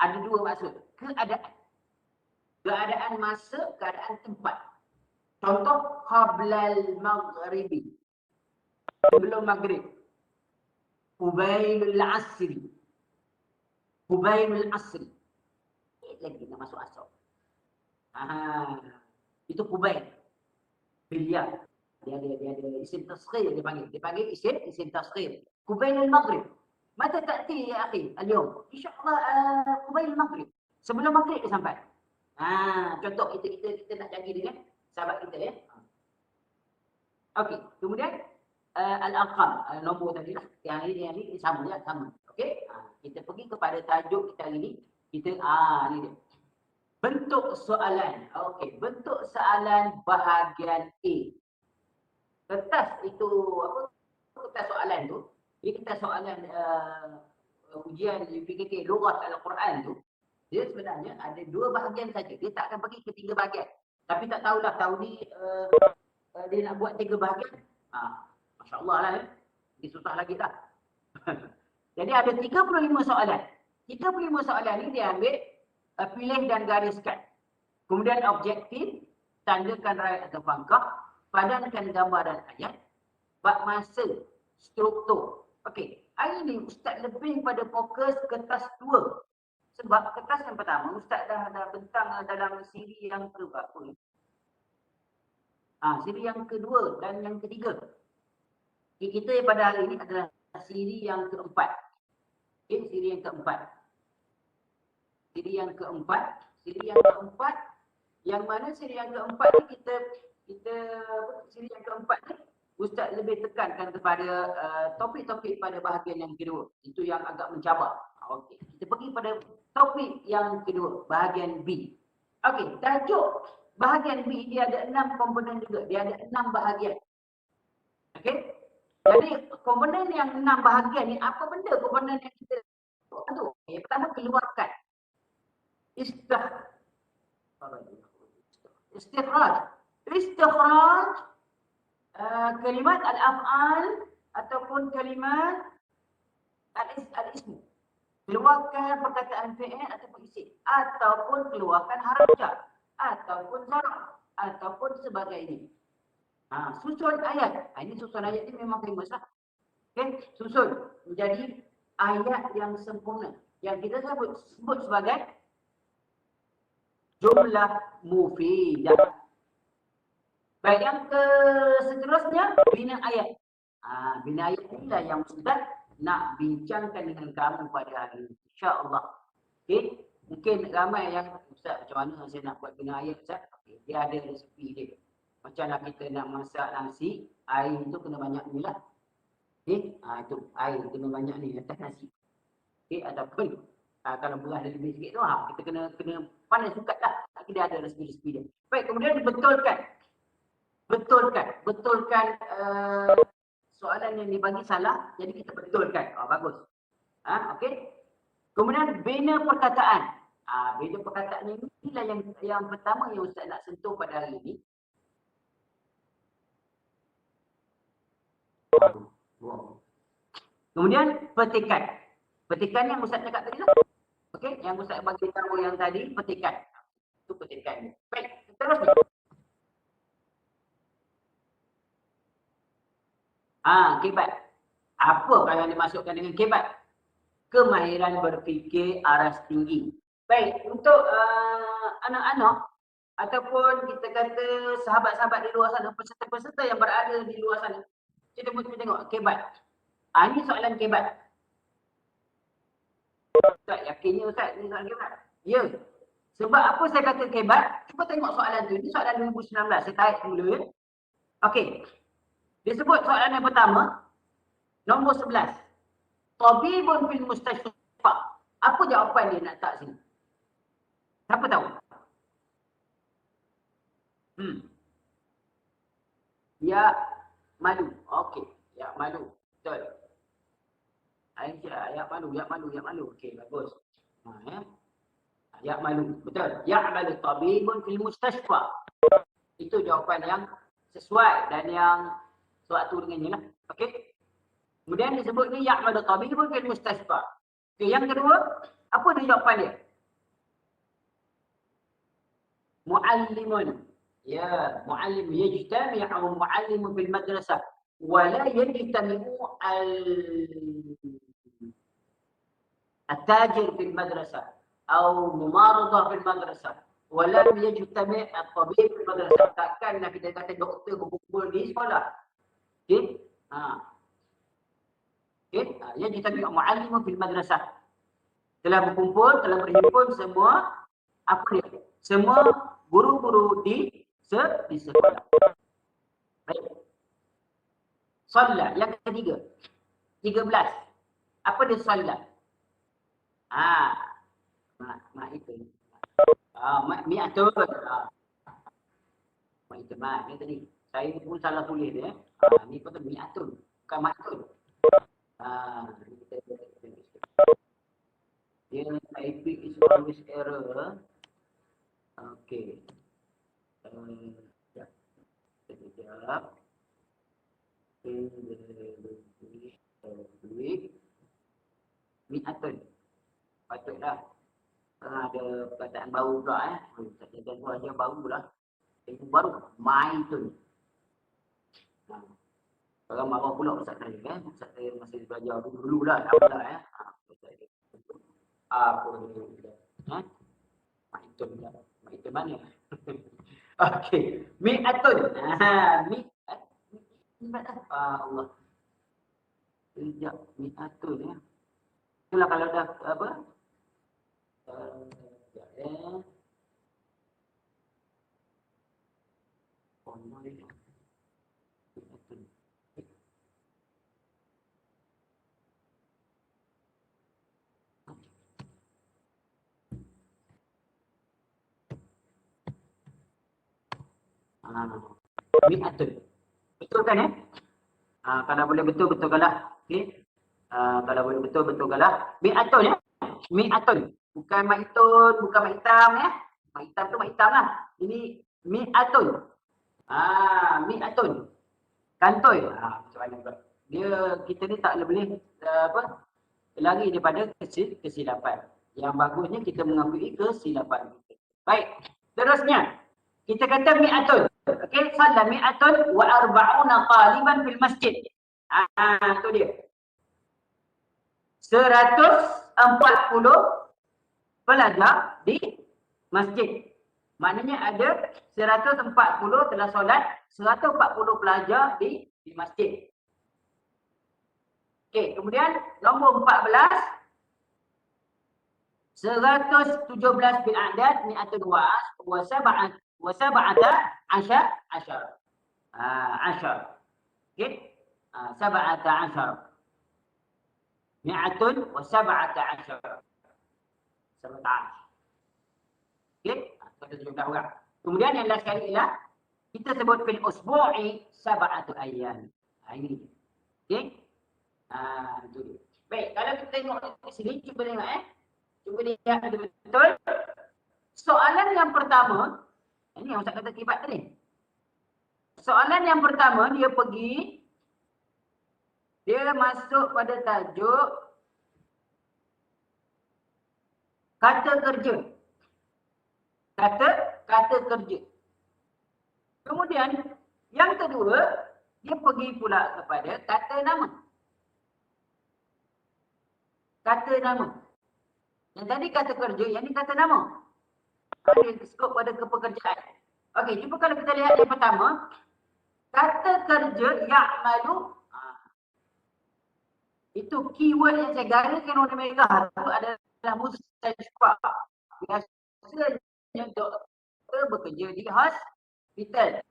ada 2 maksud, keadaan. Keadaan masa, keadaan tempat. Contoh, qablal maghribi, sebelum maghrib. Qubailul asri, qubailul asri. Lagi nak masuk asar. Itu qubail. Bilia. Dia ada isim tasghir dia panggil. Dia panggil isim tasghir. Qubailul maghrib. Mata ta'ti ya akhi al-yawm? InsyaAllah qubailul maghrib. Sebelum maghrib dia sampai. Contoh kita nak janji dengan sahabat kita ya. Okey, kemudian al-arqam, nombor tadi lah. Yang ini sama ya, sama. Okey, kita pergi kepada tajuk kita hari ni. Kita ni dia. Bentuk soalan. Okey, bentuk soalan bahagian A. Kertas itu apa? Kertas soalan tu. Ini kertas soalan ujian PKK Lughat Al-Quran tu. Dia sebenarnya ada 2 bahagian saja. Dia tak akan pergi ke 3 bahagian. Tapi tak tahulah tahun ni dia nak buat 3 bahagian. Masya Allah lah ya. Dia susah lagi tak? Jadi ada 35 soalan. 35 soalan ni dia ambil pilih dan gariskan. Kemudian objektif, tandakan rakyat atau pangkah, padankan gambar dan ayat, bab masa, struktur. Okey, hari ni Ustaz lebih pada fokus kertas 2. Sebab kertas yang pertama, Ustaz dah bentang dalam siri yang berapa ni? Siri yang kedua dan yang ketiga. Kita pada hari ini adalah siri yang keempat. Okay, siri yang keempat. Siri yang keempat. Siri yang keempat. Yang mana siri yang keempat ni kita siri yang keempat ni Ustaz lebih tekankan kepada topik-topik pada bahagian yang kedua. Itu yang agak mencabar. Okey, kita pergi pada topik yang kedua, bahagian B. Okey, tajuk bahagian B dia ada 6 komponen juga. Dia ada 6 bahagian. Okey. Jadi komponen yang 6 bahagian ni, apa benda komponen yang kita tu? Pertama, keluarkan. Istikhraj. Istikhraj kalimat al-af'al ataupun kalimat al-ismu. Keluarkan perkataan fi'il ataupun isim, ataupun keluarkan haraf jar, ataupun zarf, ataupun sebagainya. Susun ayat. Ini susun ayat ni memang famous lah. Okay? Susun menjadi ayat yang sempurna. Yang kita sebut sebagai jumlah mufidah. Baik, yang seterusnya, bina ayat. Bina ayat inilah yang Ustaz nak bincangkan dengan kamu pada hari ini. InsyaAllah. Okay? Mungkin ramai yang, Ustaz macam mana saya nak buat bina ayat Ustaz? Okay. Dia ada resepi dia. Macamlah kita nak masak nasi, air itu kena banyak ni lah. Okay? Itu air kena banyak ni atas nasi. Okay? Ataupun kalau beras dia lebih sikit tu, kita kena panas sukat lah. Dia ada resepi-resepi dia. Baik, kemudian betulkan. Betulkan soalan yang dibagi salah, jadi kita betulkan. Bagus. Okey. Kemudian bina perkataan. Bina perkataan inilah yang pertama yang Ustaz nak sentuh pada hari ini. Kemudian petikan. Petikan yang Ustaz cakap tadi lah. Okey, yang Ustaz bagi tahu yang tadi, petikan. Itu petikan. Baik, terus ni. Kibat. Apa yang dimasukkan dengan kibat? Kemahiran berfikir aras tinggi. Baik, untuk anak-anak ataupun kita kata sahabat-sahabat di luar sana, peserta-peserta yang berada di luar sana, kita mesti tengok kibat. Ini soalan kibat. Ustaz, yakinnya Ustaz, ini soalan kibat? Ya. Sebab apa saya kata kibat? Cuba tengok soalan tu. Ini soalan 2019. Saya tarik dulu ya. Okey. Disebut soalan yang pertama, nombor 11. Tabibun fil mustashfa. Apa jawapan dia nak tak sini? Siapa tahu? Ya malu. Okey. Ya malu. Betul. Aisyah, ya malu. Okey, bagus. Ya malu. Betul. Ya malu tabibun fil mustashfa. Itu jawapan yang sesuai dan yang suatu dengannya lah. Okey. Kemudian disebut ni ya'malu tabibun fil mustashfa. Okey, yang kedua, apa dia jawapan dia? Muallimun. Ya, muallim yajtami'u muallimun fil madrasah wa la yajtami'u التاجر في المدرسة أو ممارضة في المدرسة ولم يجتمع الطبيب في المدرسة. Takkan nak kita kata doktor berkumpul di sekolah. Okey? Yajtami'u muallimun fil madrasah. Telah berkumpul, telah berhimpun semua apa dia? Semua guru-guru di sekolah. Baik. Solat yang ketiga. 13. Apa dia solat? Mak itu. Mi'atun. Mak itu ni tadi. Saya pun salah tulis dia. Ni kata mi'atun, bukan ma'tun. Dia typing is always error. Okey. Sekejap. Mi'atun. Patutlah. Ada perkataan baru pula Tak ada tu aja baru lah. Itu baru. Maitun. Orang marah pula Ustaz saya Ustaz saya masih belajar dulu lah. Apa lah Apa dia? Maitun pula. Maitun mana? Okey. Mi'atun. Allah. Sekejap. Mi'atun ya. Itulah kalau dah apa? Mi'atun. Betul kan ya? Kalau boleh betul-betulkanlah. Okey. Kalau boleh betul-betulkanlah. Mi'atun ya? Mi'atun. Bukan ma'itun, bukan ma'itam ya. Ma'itam tu ma'itam lah. Ini mi'atun. Mi'atun. Kantoi. Macam mana pula. Dia, kita ni tak boleh lari daripada kesilapan. Yang bagusnya kita mengakui kesilapan. Baik. Terusnya. Kita kata mi'atun. Okey, salat mi'atun wa arba'una taliban fil masjid. Itu dia. 140 pelajar di masjid. Maknanya ada 140 telah solat, 140 pelajar di masjid. Okey, kemudian nombor 14. 117 bil a'dad mi'atun wa sab'ata ashar. Okey. Sab'ata ashar. Mi'atun wa sab'ata ashar. 17. Okey. Kita 17 orang. Kemudian yang last sekali ialah kita sebut fil usbu'i sab'atu ayyam. Ini. Okey. Itu dia. Baik, kalau kita tengok di sini, cuba tengok Cuba lihat betul. Soalan yang pertama, ini yang Ustaz kata kibat tadi. Soalan yang pertama dia pergi, dia masuk pada tajuk kata kerja. Kata kerja. Kemudian yang kedua, Dia pergi pula kepada kata nama. Kata nama. Yang tadi kata kerja, yang ni kata nama. Ada skop pada kepekerjaan. Okey, cuba kalau kita lihat yang pertama. Kata kerja, ya'malu. Itu keyword yang saya gariskan oleh mereka. Itu adalah mustashfa. Biasanya doktor bekerja di hospital.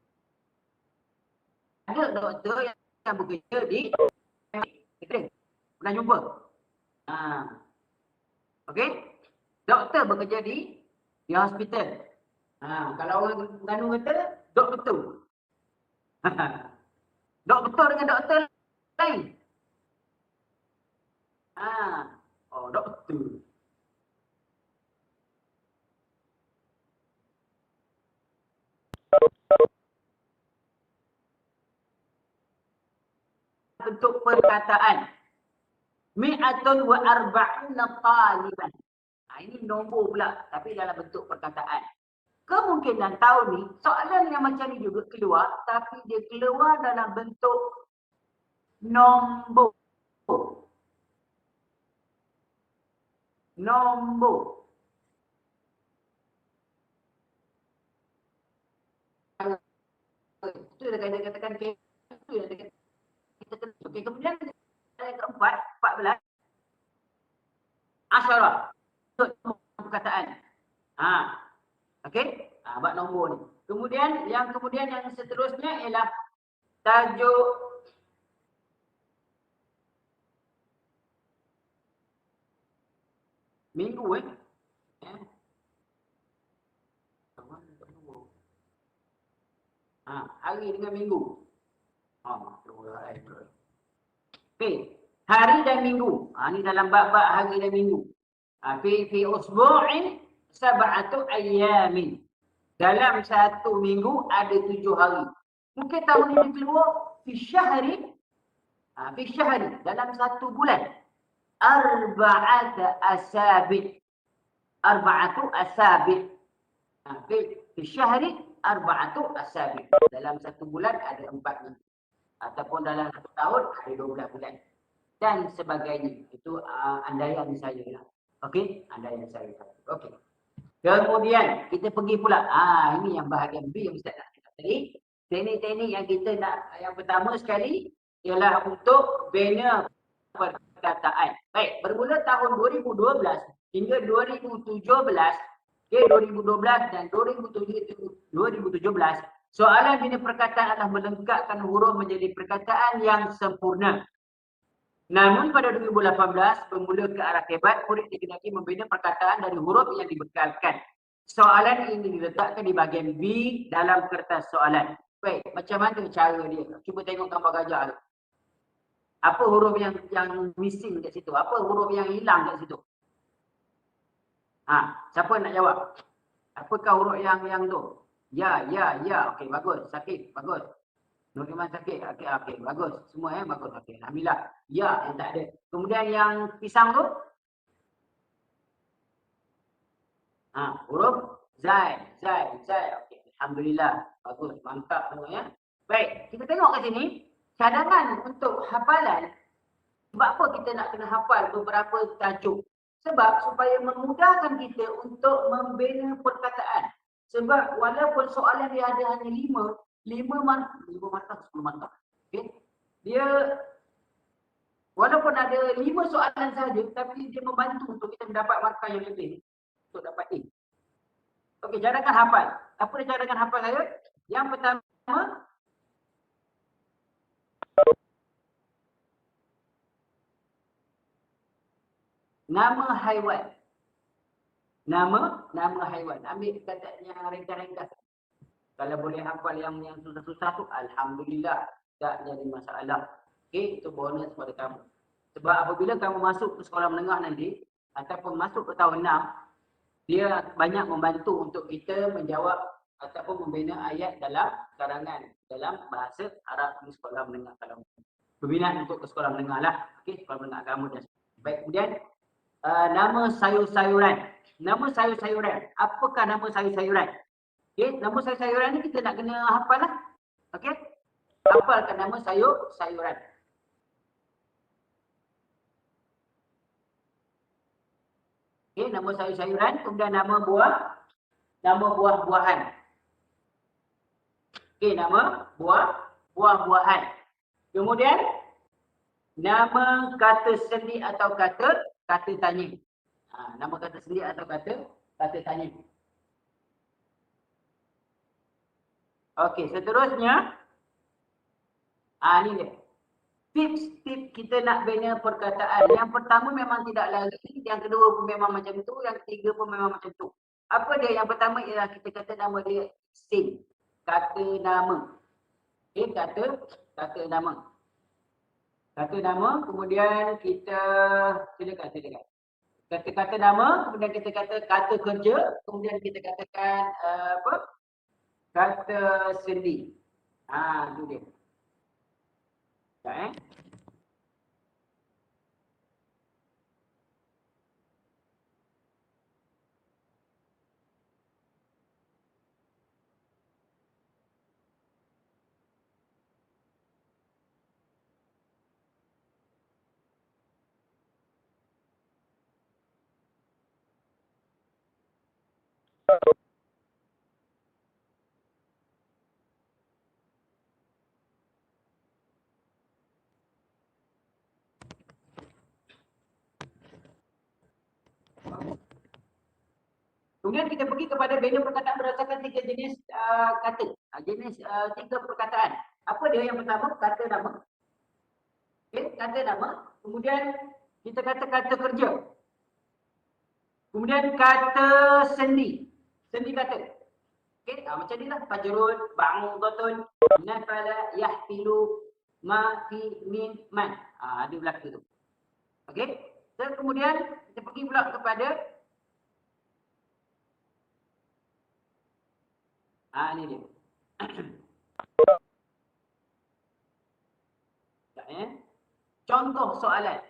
Ada doktor yang bekerja di klinik. Pernah jumpa? Okey? Doktor bekerja di hospital. Kalau orang Terengganu kata, dok betul. Dok betul dengan doktor lain. Dok betul. Bentuk perkataan. Mi'atun wa arba'una taliban. Ini nombor pula, tapi dalam bentuk perkataan. Kemungkinan tahun ni, soalan yang macam ni juga keluar, tapi dia keluar dalam bentuk nombor. Nombor. Itu dia katakan itu yang kita kena. Okey, kemudian yang keempat, 14. Asyarah. Perkataan. Okey? Buat nombor ni. Kemudian yang seterusnya ialah tajuk minggu hari dengan minggu. Okey, hari dan minggu. Ni dalam bab-bab hari dan minggu. Fi usbu'in sab'atu ayyamin. Dalam satu minggu ada 7 hari. Mungkin tahun ini keluar fi syahri. Fi syahri, dalam satu bulan. Arba'ata asabi'. Arba'atu asabi'. Fi syahri arba'atu asabi'. Dalam satu bulan ada 4 minggu. Ataupun dalam satu tahun ada 12 bulan. Dan sebagainya. Itu andaian saya lah. Okey, andaian saya. Okey. Kemudian kita pergi pula. Ini yang bahagian B yang Ustaz nak cakap tadi. Teknik-teknik yang kita nak, yang pertama sekali ialah untuk bina perkataan. Baik, bermula tahun 2012 hingga 2017, 2012 dan 2017, soalan bina perkataan adalah melengkapkan huruf menjadi perkataan yang sempurna. Namun pada 2018, bermula ke arah hebat, murid dikenaki membina perkataan dari huruf yang dibekalkan. Soalan ini diletakkan di bahagian B dalam kertas soalan. Baik, macam mana cara dia? Cuba tengok gambar gajah tu. Apa huruf yang missing kat situ? Apa huruf yang hilang kat situ? Siapa nak jawab? Apakah huruf yang tu? Ya. Okey, bagus. Sakit, bagus. Nur Iman sakit. Okey, bagus. Semua bagus. Okey, alhamdulillah. Ya, yang tak ada. Kemudian yang pisang tu? Huruf Zai. Okey, alhamdulillah. Bagus, mantap semua Baik, kita tengok kat sini. Cadangan untuk hafalan. Sebab apa kita nak kena hafal beberapa tajuk? Sebab supaya memudahkan kita untuk membina perkataan. Sebab walaupun soalan dia ada hanya 5 markah, 10 markah. Okay? Dia walaupun ada 5 soalan saja, tapi dia membantu untuk kita mendapat markah yang lebih untuk dapat A. Okey, cadangan hafal. Apa dia cadangan hafal saya? Yang pertama, nama haiwan. Nama haiwan. Ambil kata yang ringkas-ringkas. Kalau boleh hafal yang susah-susah tu, alhamdulillah, tak jadi masalah. Okey, itu bonus pada kamu. Sebab apabila kamu masuk ke sekolah menengah nanti, ataupun masuk ke tahun 6, dia banyak membantu untuk kita menjawab ataupun membina ayat dalam karangan dalam bahasa Arab di sekolah menengah. Kalau pembinaan untuk ke sekolah menengah lah. Okey, sekolah menengah agama dan baik. Kemudian nama sayur-sayuran. Nama sayur-sayuran. Apakah nama sayur-sayuran? Okey, nama sayur-sayuran ni kita nak kena hafal lah. Okey. lafalkan nama sayuran. Okey, nama sayur-sayuran, kemudian nama buah-buahan. Okey, nama buah-buahan. Kemudian nama kata sendi atau kata tanya. Nama kata sendi atau kata tanya. Okey, seterusnya ni dia. Tips-tips kita nak bina perkataan. Yang pertama memang tidak lagi, yang kedua pun memang macam tu, yang ketiga pun memang macam tu. Apa dia? Yang pertama ialah kita kata nama dia isim. Kata nama. Okey, kata nama. Kata nama, kemudian kita silakan. Kata nama, kemudian kita kata kerja, kemudian kita katakan kata sendi. Itu dia. Sekejap Kemudian kita pergi kepada bina perkataan berdasarkan 3 jenis kata. Jenis 3 perkataan. Apa dia? Yang pertama, kata nama. Okay, kata nama. Kemudian kita kata kerja. Kemudian kata sendi. Sendi kata. Okay, macam ni lah. Fajrun, ba'udatun, nafala, yahtilu, ma, fi, min, man. Ada belaka tu. Okay. Dan kemudian kita pergi pula kepada ni dia. Contoh soalan.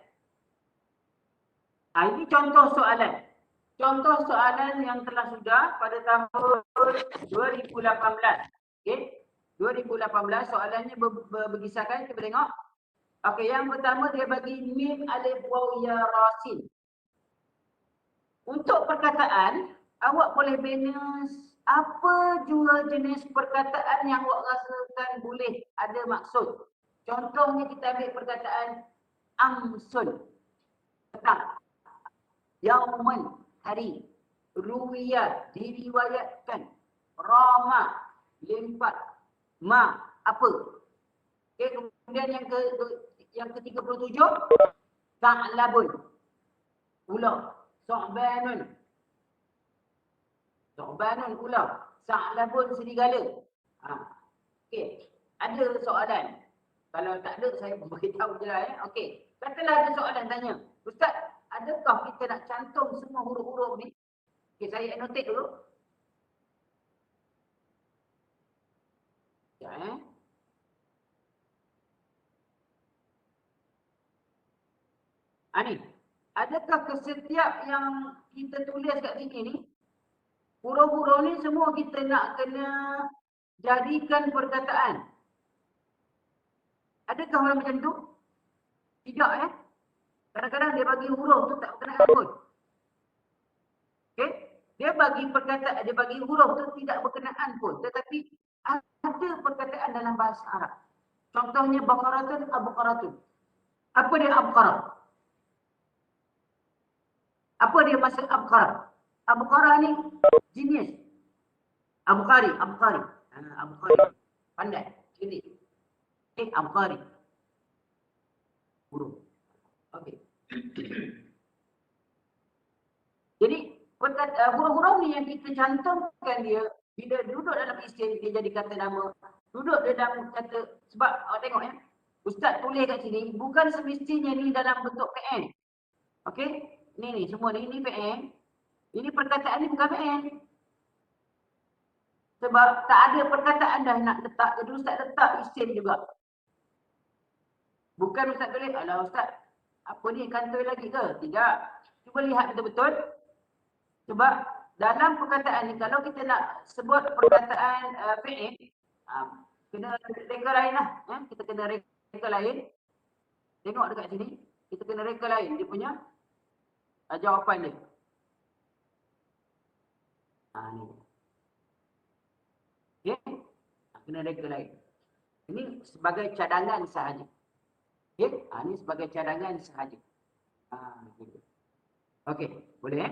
Ini contoh soalan. Contoh soalan yang telah sudah pada tahun 2018. Okey. 2018 soalannya berkisarkan, kita tengok. Okey, yang pertama dia bagi mim, alif, waw, ya, ra, sin. Untuk perkataan, awak boleh bina apa jua jenis perkataan yang awak rasakan boleh ada maksud. Contohnya kita ambil perkataan amsun, petang, yauman, hari, ruwiyah, diriwayatkan, rama, limpat, ma, apa. Okay, kemudian yang ke-37, ta'labun, ular, so'banun, ular, sa'labun, serigala. Okey, ada soalan. Kalau tak ada, saya beritahu je lah. Okey, katalah ada soalan tanya. Ustaz, adakah kita nak cantum semua huruf-huruf ni? Okey, saya annotate dulu. Sekejap ni. Adakah setiap yang kita tulis kat sini ni, huruf-huruf ni semua kita nak kena jadikan perkataan? Adakah orang macam tu? Tidak Kadang-kadang dia bagi huruf tu tak berkenaan pun. Okey? Dia bagi perkataan, dia bagi huruf tu tidak berkenaan pun. Tetapi ada perkataan dalam bahasa Arab. Contohnya baqaratun, abqaratun. Apa dia abqarah? Apa dia maksud abqarah? Abqarah ni jenis. Abqari. Abqari. Pandai. Cerdik. Abqari. Huruf. Okey. Jadi huruf-huruf ni yang kita cantumkan dia, bila duduk dalam isim dia jadi kata nama. Duduk dalam kata, sebab awak tengok Ustaz tulis kat sini bukan semestinya ni dalam bentuk PN. Okey? Ni semua ni PN. Ini perkataan ni bukan PN. Sebab tak ada perkataan dah nak letak, jadi Ustaz letak isim juga. Bukan Ustaz tulis, alah Ustaz, apa ni kantoi lagi ke? Tidak. Cuba lihat betul-betul. Sebab dalam perkataan ni, kalau kita nak sebut perkataan fi'il, kena reka lain lah. Kita kena reka lain. Tengok dekat sini. Kita kena reka lain. Dia punya jawapan dia. Ni. Okay. Kena reka lain. Ini sebagai cadangan sahaja. Okay. Ini sebagai cadangan sahaja. Gitu. Okey. Boleh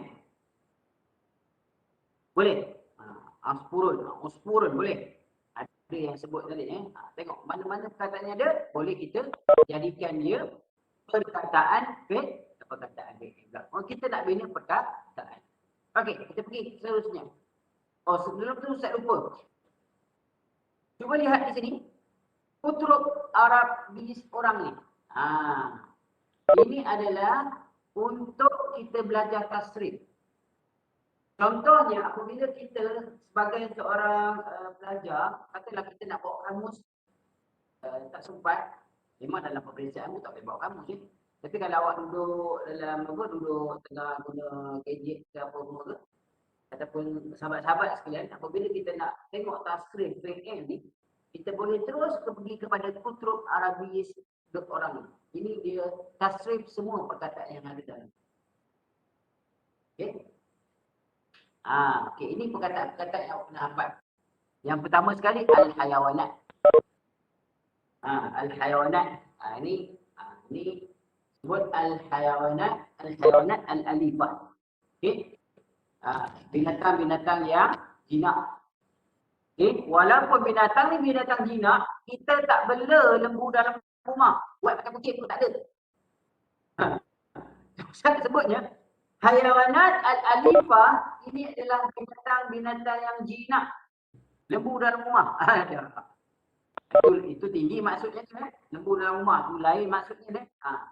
Boleh. Uspurun boleh. Ada yang sebut tadi. Tengok mana-mana perkataannya ada. Boleh kita jadikan dia perkataan perkataan kita nak bina perkataan. Okey, kita pergi seterusnya. Sebelum tu saya lupa. Cuba lihat di sini. Huruf Arabis orang ni. Ini adalah untuk kita belajar tasrif. Contohnya apabila kita sebagai seorang pelajar, katalah kita nak bawa kamus, tak sempat. Memang dalam peperiksaan tu tak boleh bawa kamus je. Tapi kalau awak duduk dalam duduk tengah guna gadget ke apa semua ke, ataupun sahabat-sahabat sekalian, apabila kita nak tengok tasrif PN ni, kita boleh terus pergi kepada Kutruk Arabis orang ni. Ini dia tasrif semua perkataan yang ada dalam. Okey. Okey, ini perkataan-perkataan yang awak kena hafal. Yang pertama sekali al-hayawanat. Al-hayawanat. Ini sebut al-hayawanat al-alifah. Okey. Binatang-binatang yang jinak. Okey, walaupun binatang ni binatang jinak, kita tak bela lembu dalam rumah. Buat makan kucing pun tak ada. Saya sebutnya hayawanat al-alifah ini adalah binatang-binatang yang jinak. Lembu dalam rumah. Itu tinggi maksudnya kan? Lembu dalam rumah tu lain maksudnya kan?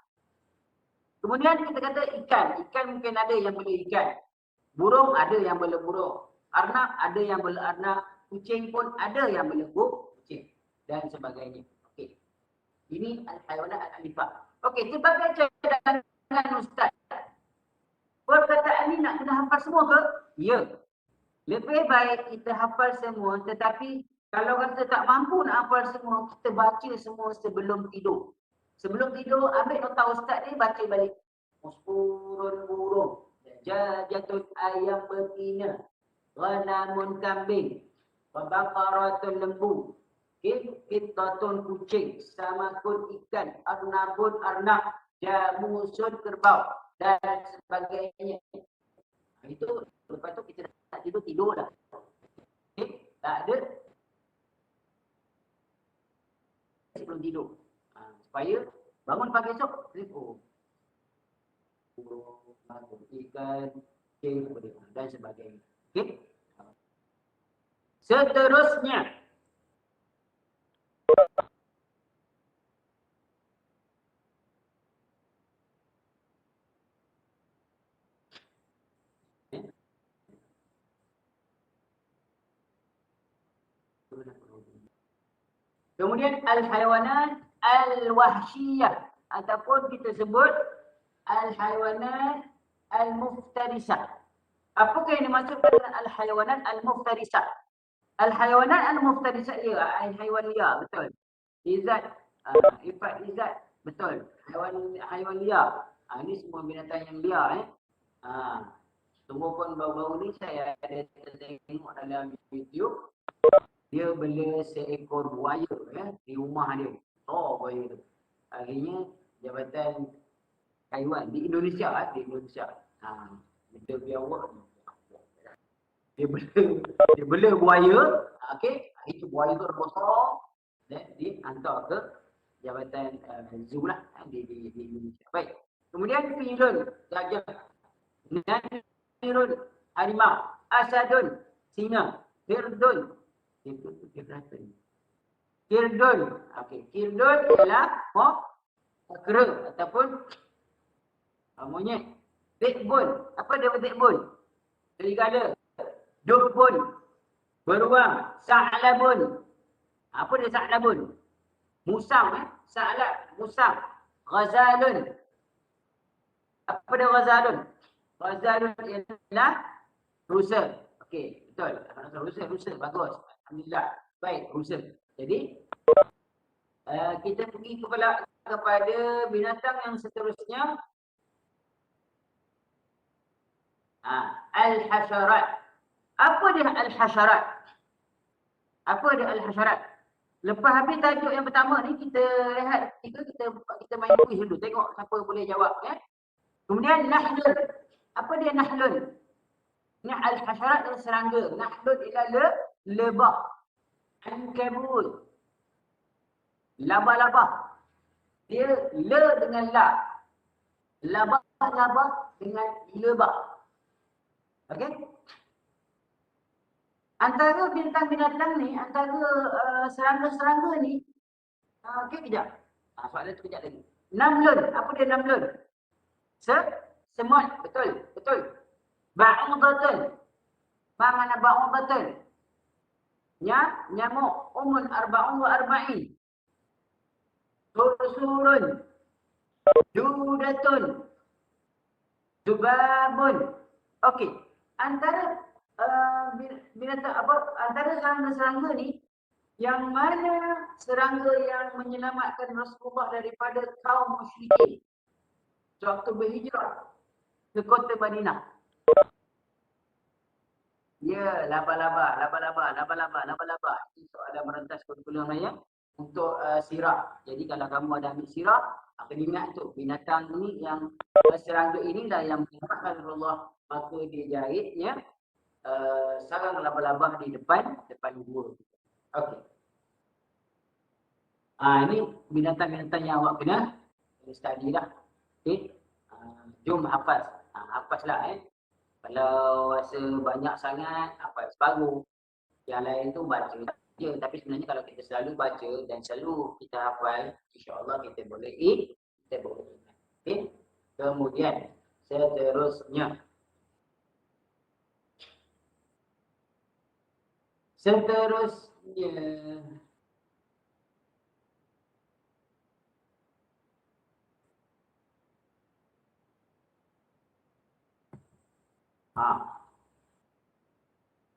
Kemudian kita kata ikan. Ikan mungkin ada yang boleh ikan. Burung ada yang boleh burung. Arnab ada yang boleh arnab. Kucing pun ada yang boleh kucing. Dan sebagainya. Okey. Ini al-hayawanat al-alifah. Okey, sebagai cadangan Ustaz. Perkataan ni nak kena hafal semua ke? Ya. Lebih baik kita hafal semua, tetapi kalau rasa tak mampu nak hafal semua, kita baca semua sebelum tidur. Sebelum tidur, ambil nota Ustaz ni, baca balik. Uspurun burung, jajatun ayam betina, ghanamun kambing, baqaratun lembu, qittatun kucing, samakun ikan, arnabun arnab, jamusun kerbau dan sebagainya. Itu lepas tu kita nak tidur dah. Okey, tak ada sebelum tidur. Supaya bangun pagi esok burung, ikan, kucing dan sebagainya. Okey. Seterusnya kemudian al-hayawanat al-wahsyiyah ataupun kita sebut al-hayawanat al-muftarisah. Apakah yang dimaksudkan dengan al-hayawanat al-muftarisah? Al-hayawanat al-muftarisah ialah haiwan liar, betul. Izat, ifat izat, betul. Haiwan liar. Ini semua binatang yang liar. Semua pun baru-baru ni saya ada tengok dalam YouTube. Dia bela seekor buaya di rumah dia. Buaya tu. Akhirnya Jabatan Haiwan di Indonesia Dia biawak dia bela buaya. Okey, itu buaya tu besar dan dihantar ke Jabatan Zoo lah di Indonesia. Baik. Kemudian filun gajah, namirun harimau, asadun singa, hirdun kirdun. Okey, kirdun ialah kera ataupun monyet. Dekbun. Apa dia dekbun? Serigala. Dukbun. Beruang. Sa'labun. Apa dia sa'labun? Musang. Sa'lab. Musang. Ghazalun. Apa dia ghazalun? Ghazalun ialah rusa. Okey, betul. Rusa. Bagus. Alhamdulillah. Baik, rusa. Jadi, Kita pergi kepada binatang yang seterusnya. Al-hasyarat. Apa dia al-hasyarat? Apa dia al-hasyarat? Lepas habis tajuk yang pertama ni, kita rehat kita main kuis dulu. Tengok siapa boleh jawab. Kemudian nahlun. Apa dia nahlun? Ni al-hasyarat adalah serangga. Nahlun ialah lebah. Ankabut. Laba-laba. Dia le dengan la. Labah-labah dengan lebah. Okey? Antara binatang-binatang ni, antara serangga-serangga ni, okey kejap. Soalan tu kejap lagi. Namlun. Apa dia namlun? Semut. Betul. Betul. Ba'udatun. Ma mana ba'udatun? Nyamuk. Umun arba'un wa arba'in. Sursurun. Judatun. Jubabun. Okey. Antara binatang apa? Antara serangga-serangga ni, yang mana serangga yang menyelamatkan Rasulullah daripada kaum musyrikin sewaktu berhijrah ke kota Madinah? Ya, laba-laba. Ini soalan merentas kurikulum saya untuk sirah. Jadi kalau kamu ada ambil sirah, akan ingat tu binatang ni yang serangga inilah yang menyelamatkan Rasulullah, maka dia jahitnya sarang laba-laba di depan gua. Okey. Ini binatang-binatang yang awak kena study lah. Okey. Jom hafaz. Hafazlah Kalau rasa banyak sangat, hafaz separuh. Yang lain tu baca je. Tapi sebenarnya kalau kita selalu baca dan selalu kita hafal, insya-Allah kita boleh ingat. Okey. Kemudian seterusnya.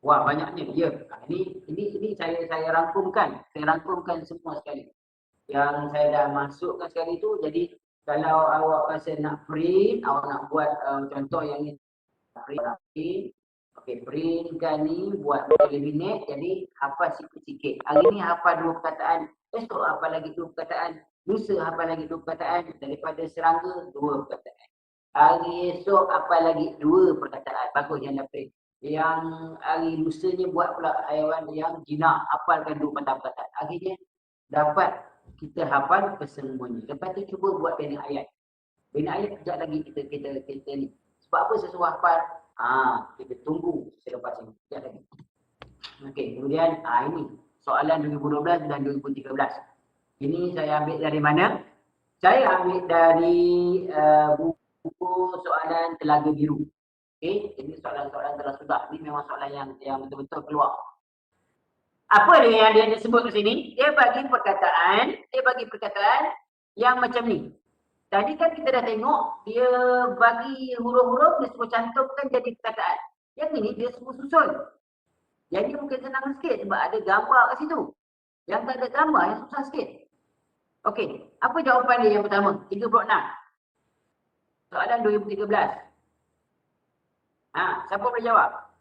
Wah, banyaknya. Ya. Ini saya rangkumkan. Saya rangkumkan semua sekali. Yang saya dah masukkan sekali tu. Jadi kalau awak rasa nak print, awak nak buat contoh yang ini print. Okey, printkan ni buat eliminate. Jadi hafal sikit-sikit. Hari ni hafal 2 perkataan. Esok hafal lagi 2 perkataan. Lusa hafal lagi 2 perkataan. Daripada serangga 2 perkataan. Hari esok hafal lagi 2 perkataan. Bagus yang dah print. Yang hari lusanya buat pula haiwan yang jinak, hafalkan 2 patah perkataan. Akhirnya dapat kita hafal kesemuanya. Lepas tu cuba buat bina ayat. Bina ayat sekejap lagi kita ni. Sebab apa saya suruh hafal? Kita tunggu selepas ini. Sekejap lagi. Okey, kemudian ini soalan 2012 dan 2013. Ini saya ambil dari mana? Saya ambil dari buku soalan Telaga Biru. Okey, ini soalan-soalan telah sudah. Ini memang soalan yang betul-betul keluar. Apa dia yang dia sebut di sini? Dia bagi perkataan yang macam ni. Tadi kan kita dah tengok, dia bagi huruf-huruf, dia semua cantumkan jadi perkataan. Yang ini dia semua susun. Jadi mungkin senang sikit sebab ada gambar kat situ. Yang tak ada gambar, yang susah sikit. Okey, apa jawapan dia yang pertama? 36. Soalan 2013. Siapa boleh jawab?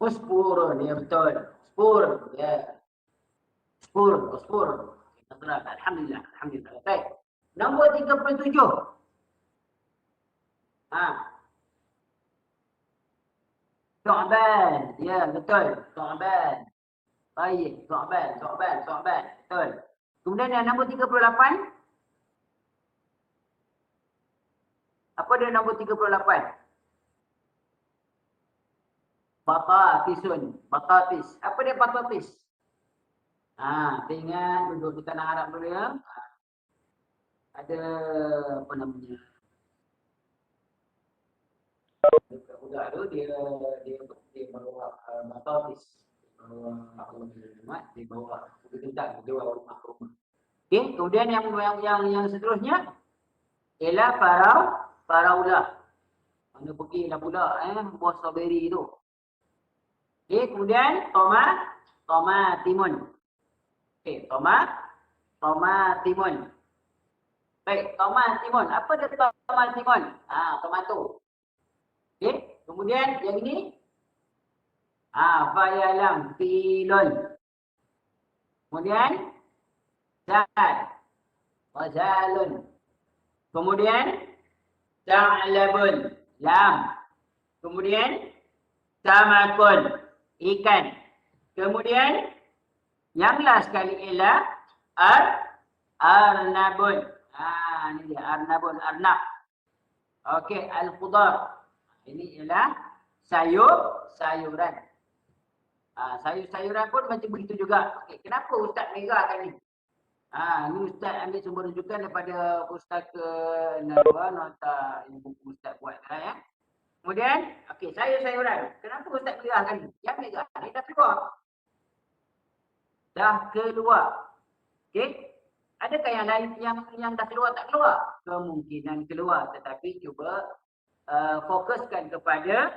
Spur, ya betul. Spur, ya. Spur. Alhamdulillah. Baik. Nombor 37. Thu'ban, ya betul. Thu'ban. Baik, Thu'ban. Betul. Kemudian yang nombor 38. Apa dia nombor 38? Batatis. Apa dia batatis? Kita ingat duduk di tanah Arab dulu ya. Ada apa namanya? Budak tu dia bawa batatis. Dia bawa tentang dia bawa rumah ke rumah. Okey, kemudian yang seterusnya ialah faraulah. Mana pergi dah pula buah strawberry tu. Okey, kemudian tomatimun. Okey, tomatimun. Baik, tomatimun. Apa dia tomatimun? Tomato. Okey, kemudian yang ini fayalam filun. Kemudian wazalun. Kemudian ta'labun, lam. Kemudian samakun, ikan. Kemudian yang last sekali ialah arnabun. Ini dia arnabun, arnab. Okey, al-khudar. Ini ialah sayuran. Sayur-sayuran pun macam begitu juga. Okey, kenapa Ustaz merahkan ni? Ini Ustaz ambil sumber rujukan daripada pustaka Narwa, nota yang buku Ustaz buat ya. Kemudian, okey, sayur-sayuran. Kenapa Ustaz merahkan ni? Yang merah ni dah keluar. Dah keluar. Okey. Adakah yang lain yang dah keluar tak keluar? Kemungkinan keluar, tetapi cuba fokuskan kepada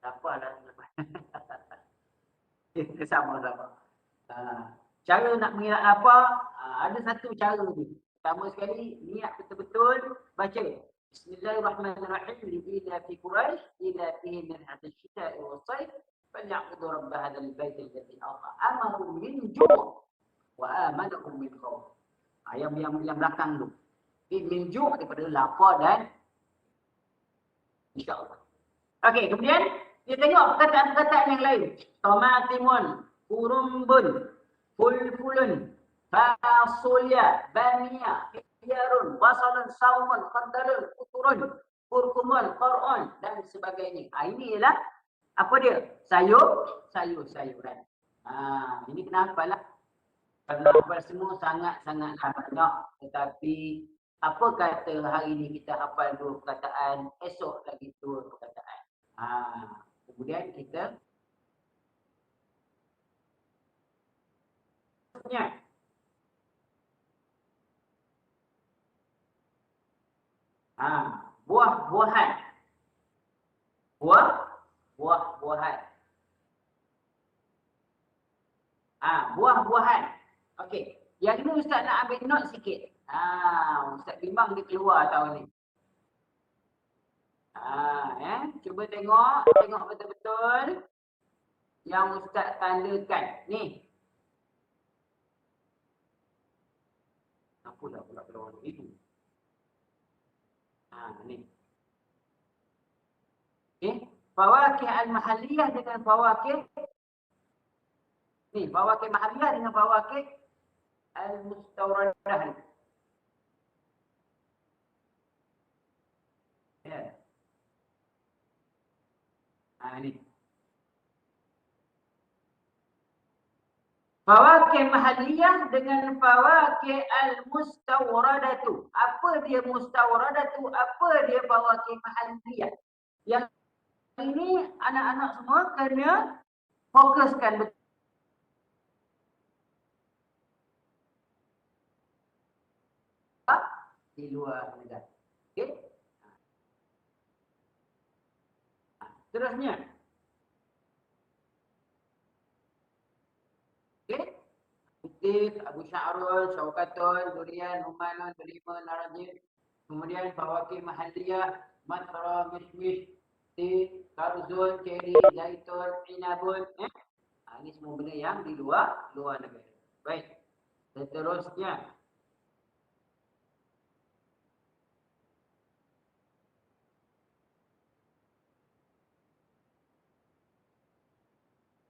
apa sama-sama. Cara nak mengira apa? Ada satu cara ni. Pertama sekali, niat betul-betul baca. Bismillahirrahmanirrahim. Ila fi Quraisy, ila fihi min hadhihi syita'i wa sayf, falyaqudu rabb hadzal bait alladhi amahum min ju' wa amanahum min khawf. Yang belakang tu. Min ju' daripada lapar dan insya-Allah. Okey, kemudian kita tengok perkataan-perkataan yang lain. Tomatimun, kurumbun, fulfulun, fasulya, bamia, khiyarun, wasalun, saumun, khardalun, uturun, kurkumun, qur'un dan sebagainya. Ini ialah apa dia? Sayur-sayuran. Ini kenapa lah? Kerana hafal semua sangat-sangat banyak. Tetapi apa kata hari ini kita hafal 2 perkataan, esok lagi 2 perkataan. Kemudian kita buah-buahan. Buah-buahan. Buah-buahan. Okey. Yang ni Ustaz nak ambil note sikit. Ustaz bimbang dia keluar tahun ni. Cuba tengok betul-betul yang Ustaz tandakan. Ni. Apa dah pula keluar itu? Ni. Okey. Fawakih al-mahalliyah dengan fawakih. Ni, fawakih mahalliyah dengan fawakih al-mustawradah. Ya. Ni. Fawakih mahalliyah dengan fawakih al-mustawradatu. Apa dia mustawradatu? Apa dia fawakih mahalliyah? Yang ini anak-anak semua kena fokuskan betul. Di luar negara. Okey. Terusnya. Okey. Kutif, Abu Sya'rul, Syawkatun, Durian, Numanun, Delima, Narajin. Kemudian fawakih mahalliyah, Matra, Mishmish, Karzun, Ceri, Zaitun, Inabun. Ini semua benda yang di luar negara. Baik. Seterusnya.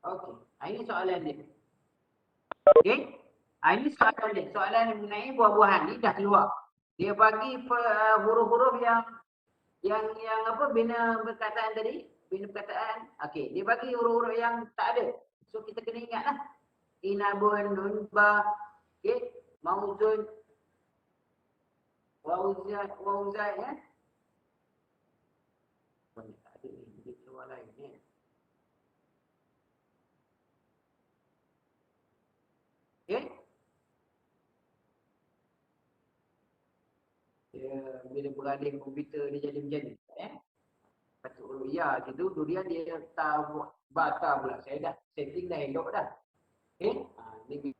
Okey. Ini soalan dia. Okey. Ini soalan dia. Soalan mengenai buah-buahan ni dah keluar. Dia bagi huruf-huruf yang apa bina perkataan tadi, bina perkataan. Okey, dia bagi huruf-huruf yang tak ada. So kita kena ingatlah. Inabun, nunba, okey, mauzun, wauzat ya. Tak ada ni, dia keluar lain ni. Okey. Bila beralih komputer dia jadi macam ni, Ya, gitu. Durian dia tahu batal pula. Saya dah setting dah elok dah. Okey. Ni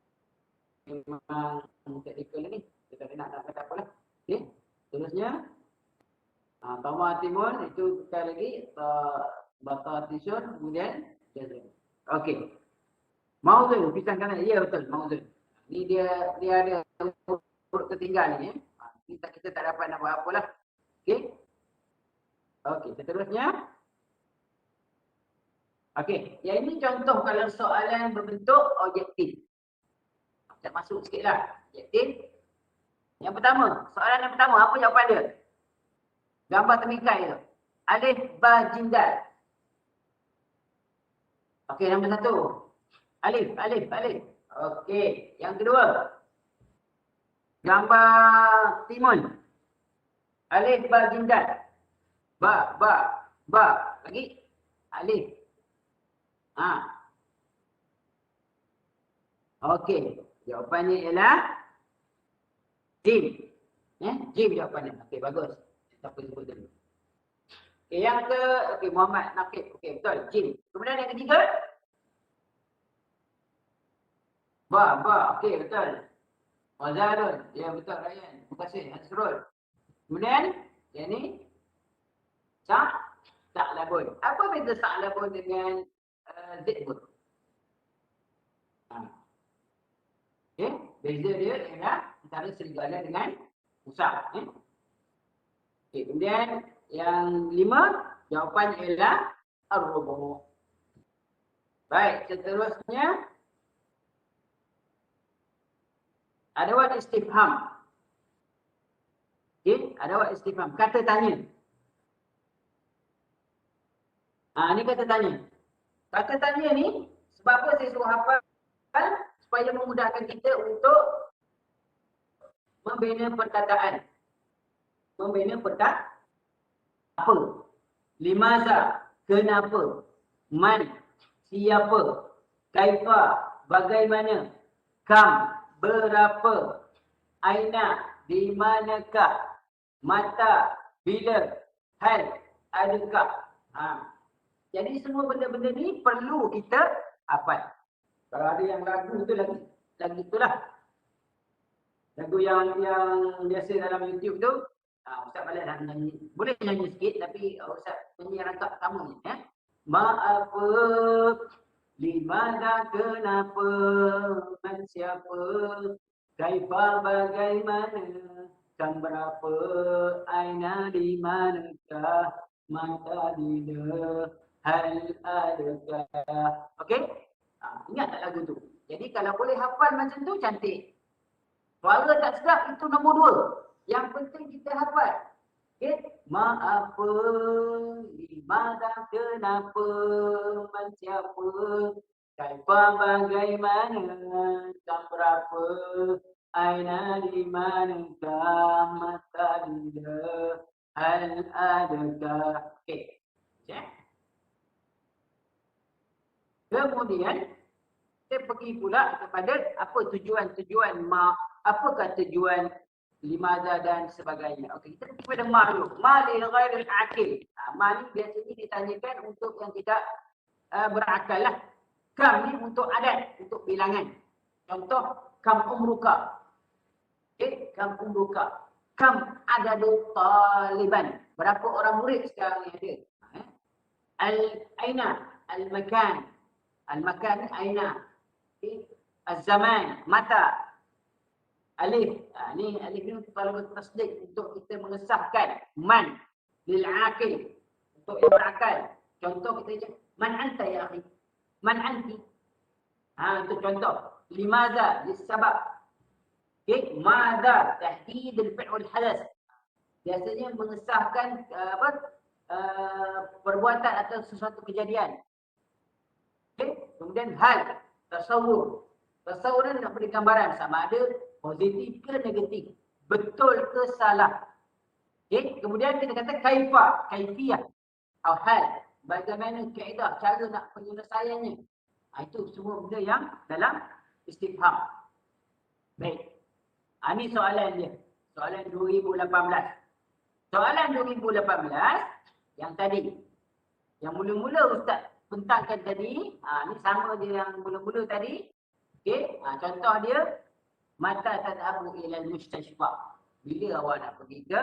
memang teknikal ni. Kita nak kata apa lah. Okey. Terusnya Tama timun itu sekali lagi batal tisun kemudian jazm. Okey. Mauzun pisang kanan. Ya betul mauzun. Ni dia ada huruf tertinggal ni kita tak dapat nak buat apalah. Okey. Okey, seterusnya. Okey, yang ini contoh kalau soalan berbentuk objektif. Kita masuk sikitlah. Objektif. Yang pertama, soalan yang pertama, apa jawapan dia? Gambar temikai tu. Alif, ba, jim, dal. Okey, nombor satu. Alif. Okey, yang kedua. Gambar timun. Alif, ba, jim, dal. Ba. Lagi. Alif. Okey, jawapannya ialah jim. Jim jawapannya. Okey, bagus. Siapa sebut dulu. Okey, yang Muhammad Naqib. Okey, betul. Jim. Kemudian yang ketiga. Ba. Okey, betul. Wazarun. Ya, betul Ryan. Terima kasih. Hasrul. Kemudian, yang ni. Sa'labun. Apa beza sa'labun dengan zikbun? Okey, beza dia ialah antara serigala dengan musang. Okey, kemudian yang 5, jawapan ialah ar-rubu'. Baik, seterusnya adawat istifham. Okey, adawat istifham, kata tanya. Ni kata tanya. Kata tanya ni sebab apa saya suruh hafal? Supaya memudahkan kita untuk membina perkataan. Apa? Limaza, kenapa? Man, siapa? Kaifa, bagaimana? Kam, berapa? Aina, di manakah? Mata, bila? Hal, adakah? Jadi semua benda-benda ni perlu kita hafal. Kalau ada yang lagu tu lagi itulah. Lagu yang biasa dalam YouTube tu, Ustaz Balad dah nyanyi. Boleh nyanyi sikit tapi Ustaz nyanyi rangkap pertama ni. Ma'apa, limana, kenapa, man siapa, kaifa bagaimana, kam berapa, aina di manakah, mata bila, hal adakah. Okey? Ingat tak lagu tu? Jadi kalau boleh hafal macam tu cantik. Suara tak sedap itu nombor 2. Yang penting kita hafal. Okey? Ma'apa, limana, kenapa, man siapa, kaifa bagaimana, kam berapa, aina di manakah, mata bila, hal adakah. Okey. Kemudian kita pergi pula kepada apa tujuan apakah tujuan limaza dan sebagainya. Okey, kita pergi pada ma dulu. Ma li ghairil aqil. Ma ni biasanya ditanyakan untuk yang tidak berakal lah. Kam ni untuk adat, untuk bilangan. Contoh, kam umruka. Okey, kam umruka. Kam adadu taliban. Berapa orang murid sekarang ni ada? Aina, al-makan. Al-makan ni aina. Okay. Az-zaman, mata. Alif. Ni alif ni kalau tasdik untuk kita mengesahkan man lil aqil, untuk yang berakal. Contoh kita cakap man anta ya akhi. Man anti. Itu contoh. Limaza, lisabab. Okey, madza tahdid al-fi'l wal hadath. Biasanya mengesahkan perbuatan atau sesuatu kejadian. Okay. Kemudian hal, tasawur. Tasawur ni nak beri gambaran sama ada positif ke negatif. Betul ke salah. Okay. Kemudian kita kata kaifa, kaifiyah. Atau hal, bagaimana kaedah, cara nak penyelesaiannya. Itu semua benda yang dalam istifham. Baik. Ini soalan dia. Soalan 2018. Soalan 2018 yang tadi. Yang mula-mula Ustaz bentangkan tadi, ni sama je yang mula-mula tadi. Okey, contoh dia, mata tadhabu ila al-mustashfa. Bila awak nak pergi ke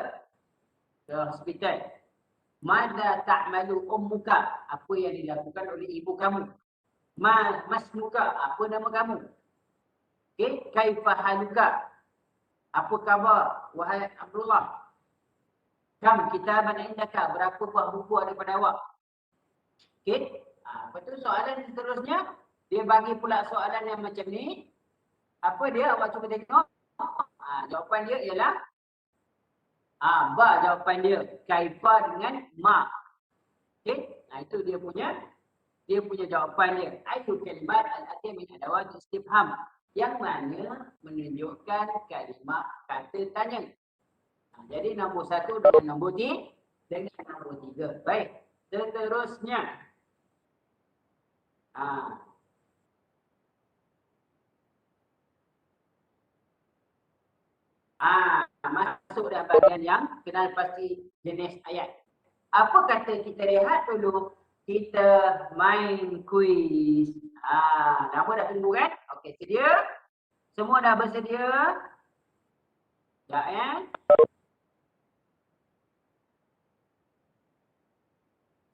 hospital. Mada ta'malu ummuka, apa yang dilakukan oleh ibu kamu. Masmuka, apa nama kamu. Okey, kaifa haluka, apa khabar wahai Abdullah. Kam kitaban indaka, berapa buah buku ada pada awak. Okey, lepas tu soalan seterusnya, dia bagi pula soalan yang macam ni. Apa dia, awak cuba tengok. Jawapan dia ialah ba, jawapan dia kaifa dengan ma. Okey, itu dia punya jawapan dia. Aitu kalimat al-atiyah min adawat istifham, yang mana menunjukkan kalimah kata tanya. Jadi nombor 1 dengan nombor 3 dengan nombor 3. Baik, seterusnya. Masuk dah bahagian yang kenal pasti jenis ayat. Apa kata kita lihat dulu, kita main kuis. Lama dah tunggu kan? Okey, sedia? Semua dah bersedia? Ya,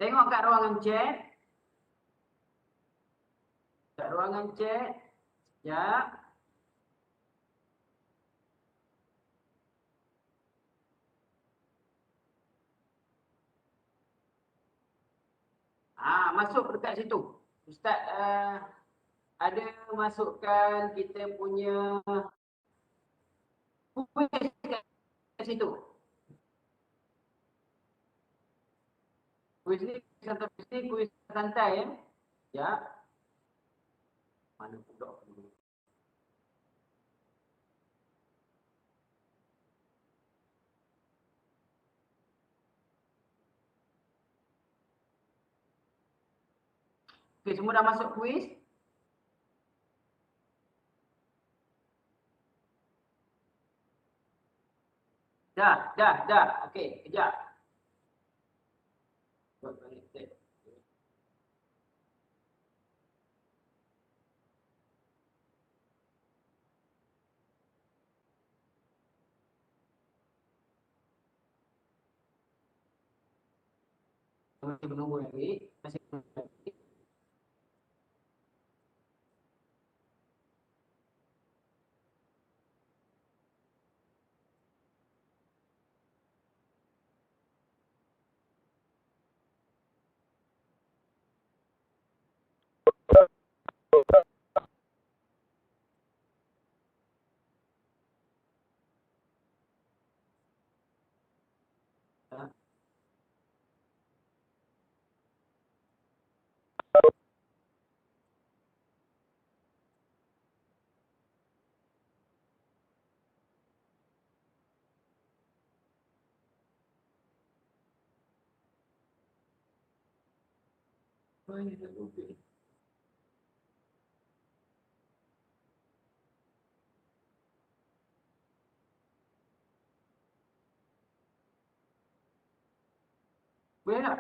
Tengok kat ruangan chat. Kat ruangan chat. Ya. Masuk dekat situ. Ustaz ada masukkan kita punya kuis kat situ. Kuis ni kuis santai ya. Ya. Mana pula dulu. Okey, semua dah masuk kuis? Dah. Okey, kejap. Masih menunggu lagi. Masih menunggu lagi. Boleh tak?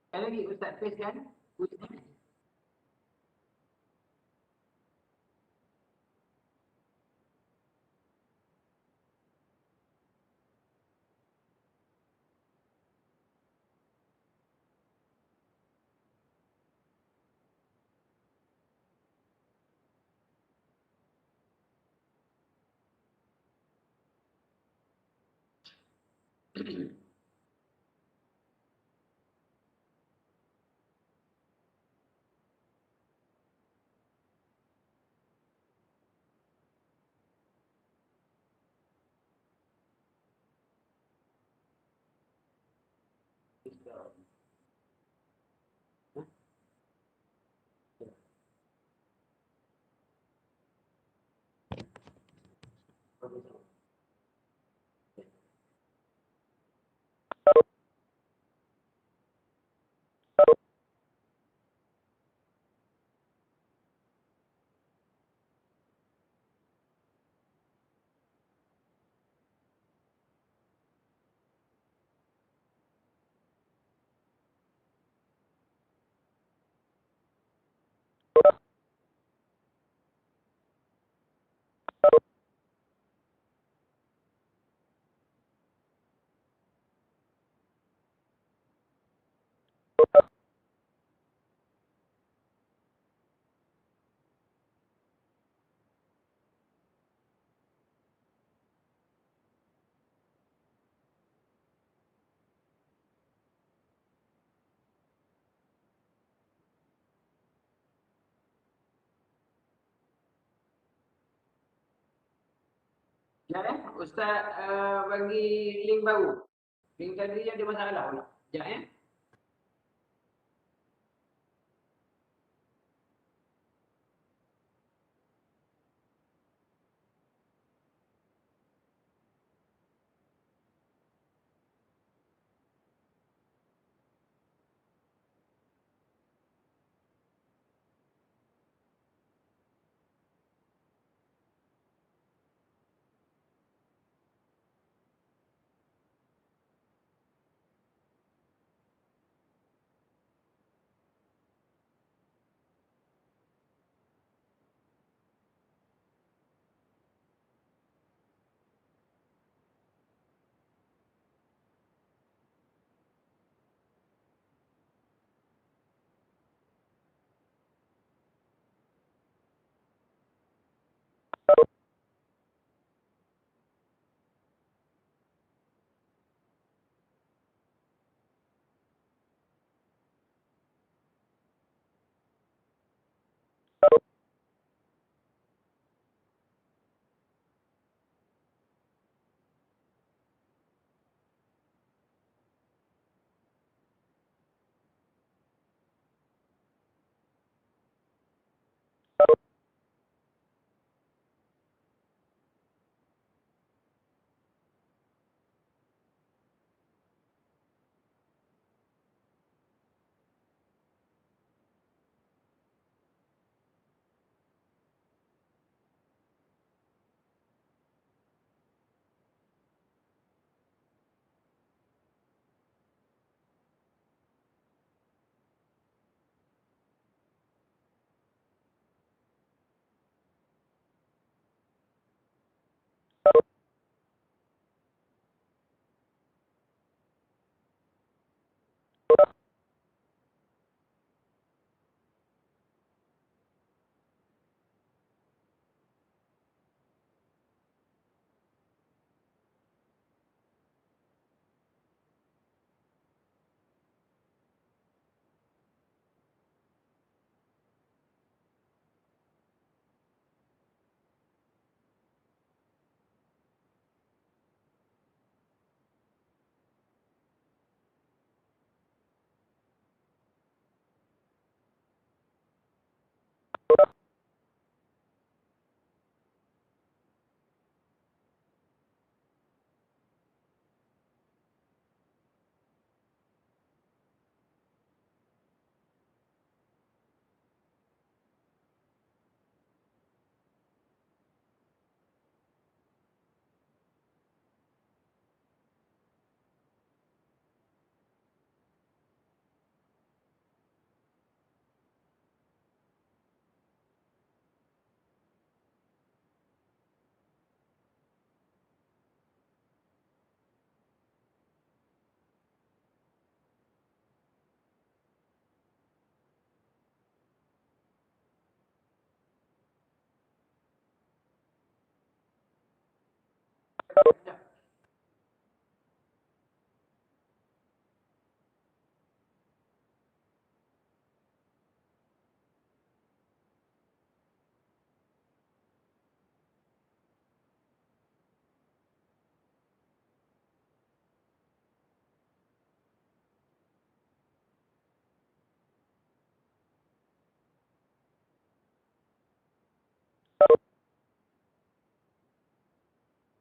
Sekali lagi Ustaz Fiz kan? Ya, Ustaz bagi link baru. Link tadi ada masalah pula. Sekejap ya.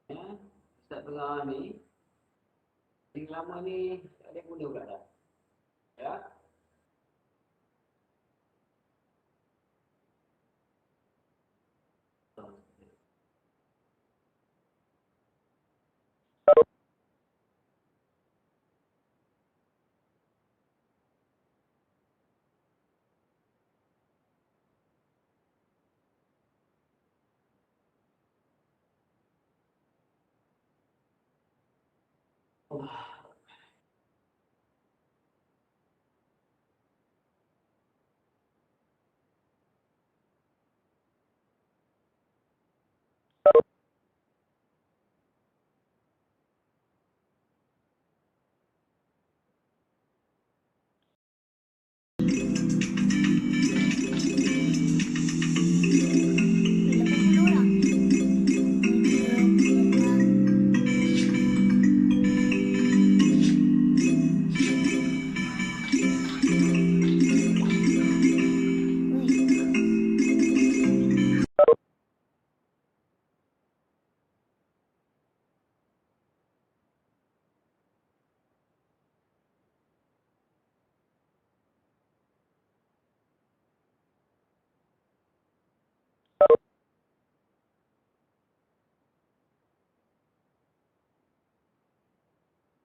Ya, Ustaz tengah ni, yang lama ni tak ada guna pula dah. Ya. Oh.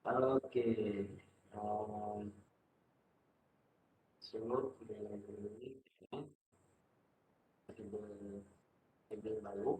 Okey. So, kita ini table baru.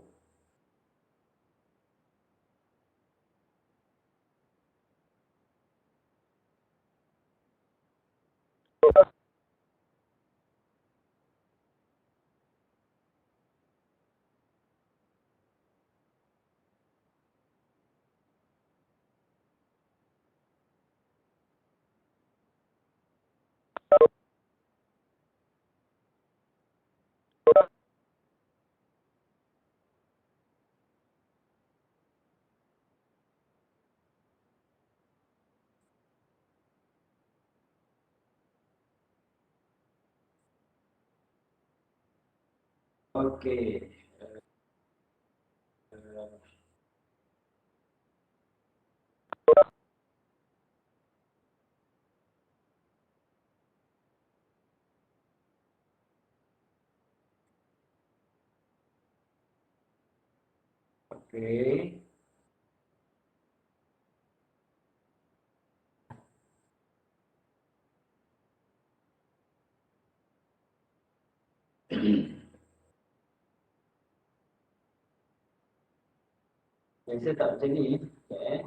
Okey. Okey. Biasa tak macam ni. Okay.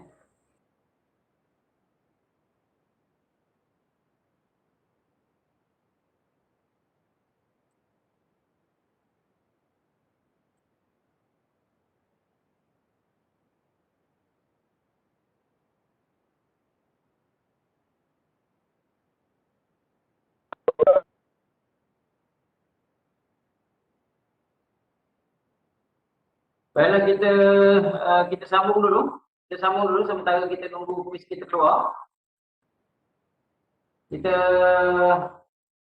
Baiklah, kita sambung dulu. Kita sambung dulu sementara kita tunggu kuis kita keluar. Kita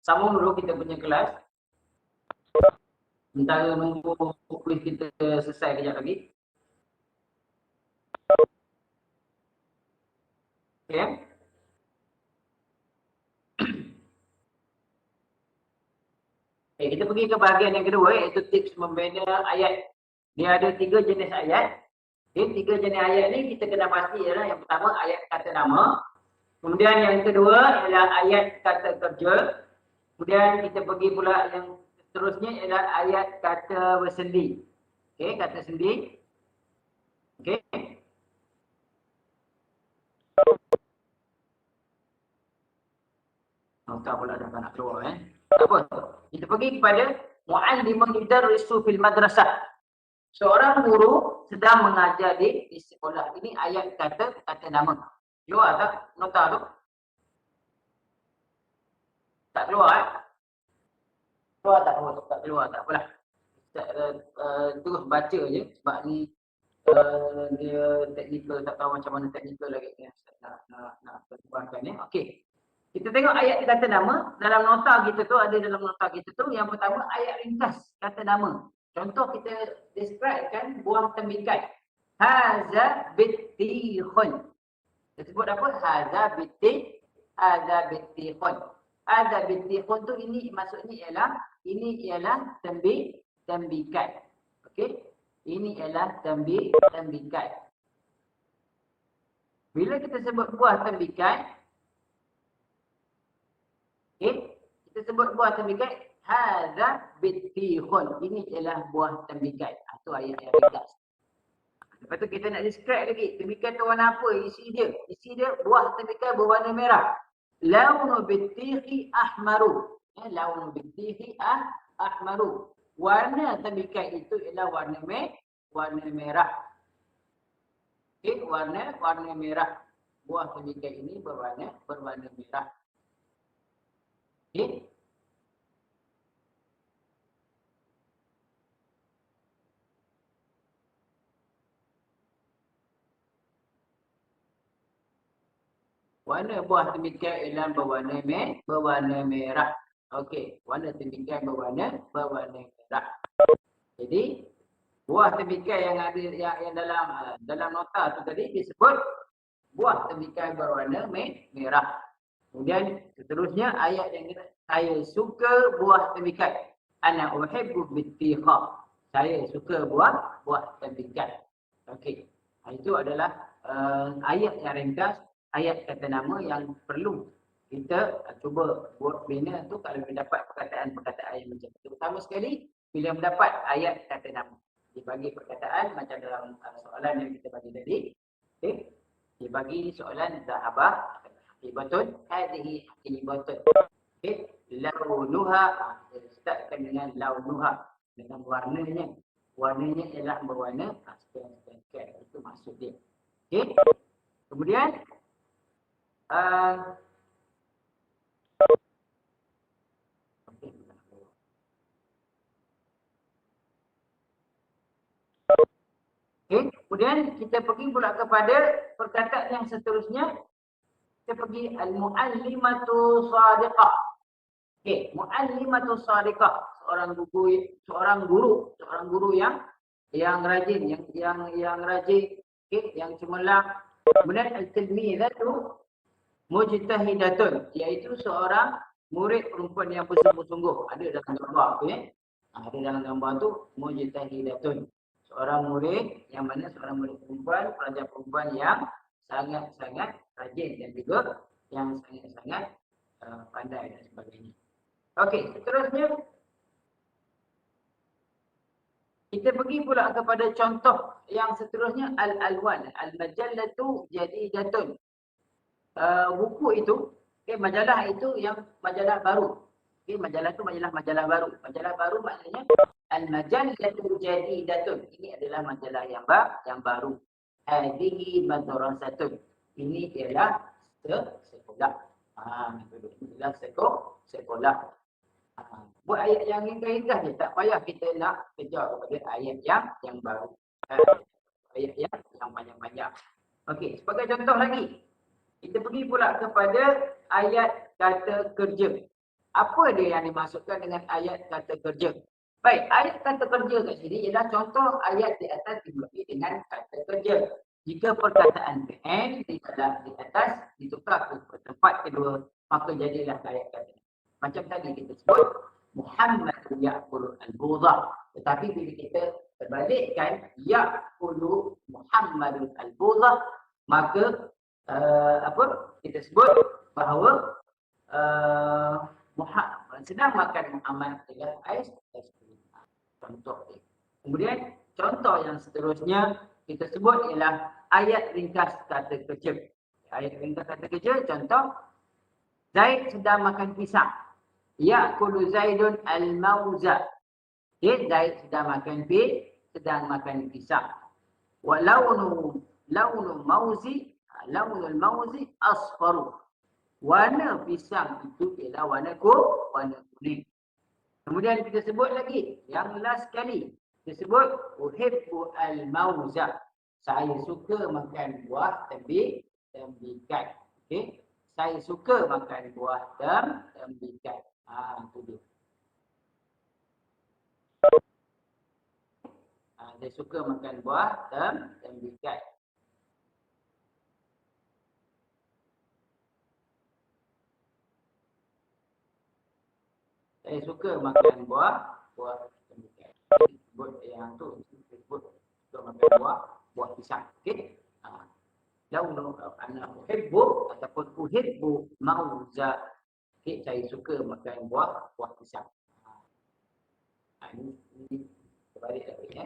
sambung dulu kita punya kelas. Sementara nunggu kuis kita selesai kejap lagi. Okay. Okay, kita pergi ke bahagian yang kedua, iaitu tips membina ayat. Dia ada 3 jenis ayat. Okay, 3 jenis ayat ni kita kena pasti ialah yang pertama ayat kata nama. Kemudian yang kedua ialah ayat kata kerja. Kemudian kita pergi pula yang seterusnya ialah ayat kata bersendi. Okey, kata sendi. Okey. Nota pula dah nak keluar Tak apa. Kita pergi kepada muallimun yudarrisu fil madrasah. Seorang guru sedang mengajar di sekolah. Ini ayat kata nama. Keluar tak nota tu? Tak keluar Keluar tak? Oh, tak keluar, tak apalah. Terus baca je sebab ni dia teknikal, tak tahu macam mana teknikal lagi nak perkembangkan ni. Okey. Kita tengok ayat dia kata nama. Dalam nota kita tu, ada dalam nota kita tu, yang pertama ayat ringkas kata nama. Contoh kita describe kan buah tembikai. Haza bittikhun. Kita sebut apa? Haza bittikhun. Haza bittikhun tu ini maksudnya ialah tembikai. Okey. Ini ialah tembikai. Bila kita sebut buah tembikai, okey, kita sebut buah tembikai, hadza bittikhun. Ini ialah buah tembikai. Itu ayat yang ringkas. Lepas tu kita nak describe lagi, tembikai tu warna apa? Isi dia buah tembikai berwarna merah. Launu bittikhi ahmaru. Launu bittikhi ahmaru. Warna tembikai itu ialah warna merah. Okey, warna merah. Buah tembikai ini berwarna merah. Okey. Warna buah tembikai ialah berwarna merah. Okey, warna tembikai berwarna merah. Jadi buah tembikai yang ada yang dalam nota tu tadi disebut buah tembikai berwarna merah. Kemudian seterusnya ayat yang kita, saya suka buah tembikai. Ana uhibbu bittikha. Saya suka buah tembikai. Okey. Itu adalah ayat yang ringkas, ayat kata nama yang perlu kita cuba buat bina tu kalau mendapat perkataan-perkataan yang macam itu. Pertama sekali, bila mendapat ayat kata nama. Dibagi perkataan macam dalam soalan yang kita bagi tadi. Okay. Dibagi soalan zahabah, hakibatun, hadhihi hakibatun. Okay. Launuha, kita startkan dengan launuha, dengan warnanya. Warnanya ialah berwarna sekian. Itu maksud dia. Okay. Kemudian, okay. Kemudian kita pergi pula kepada perkataan yang seterusnya. Kita pergi al-muallimatu shadiqah. Okay, muallimatu shadiqah, seorang guru yang rajin, yang rajin, okay, yang cemerlang. Kemudian al-tilmizatu mujtahidatun, iaitu seorang murid perempuan yang bersungguh-sungguh. Ada dalam gambar tu ya. Ada dalam gambar tu mujtahidatun. Seorang murid yang mana seorang murid perempuan, pelajar perempuan yang sangat-sangat rajin dan juga yang sangat-sangat pandai dan sebagainya. Okey, seterusnya kita pergi pula kepada contoh yang seterusnya al-alwan. Al-majallatu jadidatun. Buku itu, okay, majalah itu yang majalah baru. Okay, majalah itu majalah baru. Majalah baru maknanya al-majallatu jadidatun. Ini adalah majalah yang baru. Hadhihi madrasatun. Ini ialah sekolah. Ini adalah sekolah. Buat ayat yang ringkas je, tak payah kita nak kejar kepada ayat yang baru. Ayat yang panjang-panjang. Okey, sebagai contoh lagi, kita pergi pula kepada ayat kata kerja. Apa dia yang dimaksudkan dengan ayat kata kerja? Baik, ayat kata kerja kat sini ialah contoh ayat di atas dimulai dengan kata kerja. Jika perkataan fi'il di atas ditukar ke tempat kedua, maka jadilah ayat kata. Macam tadi kita sebut Muhammad ya'kulu al-budha. Tetapi bila kita terbalikkan ya'kulu Muhammadun al-budha, maka kita sebut bahawa sedang makan Muhammad dengan ais krim. Contoh ini. Kemudian contoh yang seterusnya kita sebut ialah ayat ringkas kata kerja. Ayat ringkas kata kerja, contoh Zaid sedang makan pisang. Ya'kulu Zaidun al-mauza. Okay, Zaid sedang makan pisang. Wa launu mauzi asfaru. Warna pisang itu ialah warna kuning. Kemudian kita sebut lagi yang last kali. Kita sebut uhibbu al-mauza. Saya suka makan buah tembikai. Okey. Saya suka makan buah tembikai. Itu dia. Saya suka makan buah tembikai. Saya suka makan buah tembikai. Sebut yang tu, sebut suka makan buah pisang. Okey. Launu ana uhibbu ataupun uhibbu mauza. Okay, saya suka makan buah pisang. Ini terbalik lagi ya.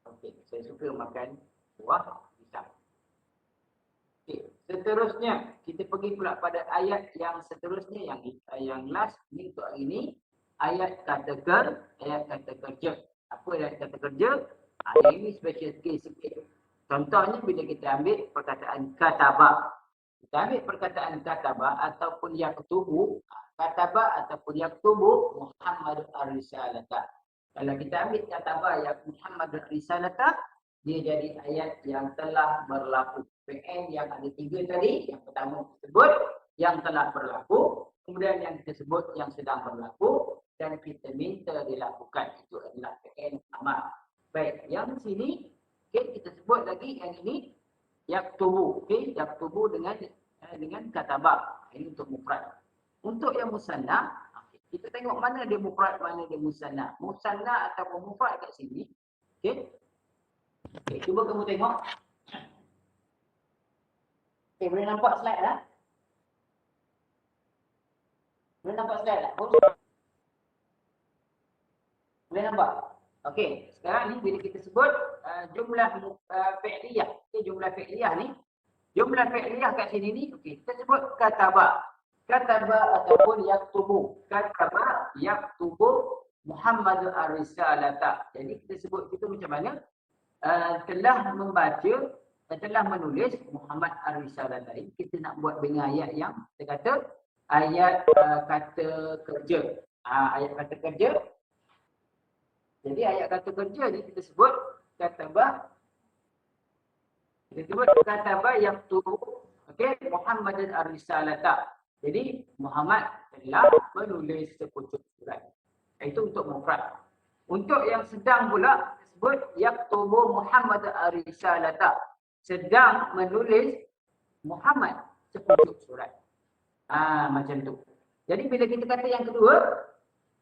Okey, saya suka makan buah pisang. Okey, seterusnya kita pergi pula pada ayat yang seterusnya yang last ni untuk hari ini, ayat kata kerja. Apa ayat kata kerja? Ini special case sikit. Contohnya bila kita ambil perkataan kataba. Kita ambil perkataan kataba ataupun yaktubu, kataba ataupun yaktubu Muhammad ar-risalata. Kalau kita ambil kataba yang Muhammad ar-risalata, dia jadi ayat yang telah berlaku. PN yang ada 3 tadi, yang pertama disebut yang telah berlaku, kemudian yang kita sebut yang sedang berlaku, dan kita minta dilakukan. Itu adalah PN amal. Baik, yang sini okay, kita sebut lagi yang ini yaktubu. Okay, yaktubu dengan kataba. Ini untuk mufrad. Untuk yang musanna, kita tengok mana dia mufrad, mana dia musanna. Musanna ataupun mufrad kat sini. Okay, cuba kamu tengok. Okey, boleh nampak slide tak? Boleh nampak slide tak? Boleh nampak? Okey, sekarang ni bila kita sebut jumlah fi'liyah. Okey, jumlah fi'liyah ni. Jumlah fi'liyah kat sini ni, okey, kita sebut kataba. Kataba ataupun yaktubu. Kataba, yaktubu Muhammad ar-risalata. Jadi kita sebut itu macam mana? Telah membaca, telah menulis Muhammad ar-risalata. Ini kita nak buat dengan ayat yang kita kata ayat kata kerja. Ayat kata kerja. Jadi ayat kata kerja ni kita sebut kataba. Kita sebut kataba yaktubu, okey, Muhammad ar-risalata. Jadi Muhammad telah menulis sepucuk surat. Itu untuk mufrad. Untuk yang sedang pula disebut yaktubu Muhammad ar-risalata. Sedang menulis Muhammad sepucuk surat. Macam tu. Jadi bila kita kata yang kedua,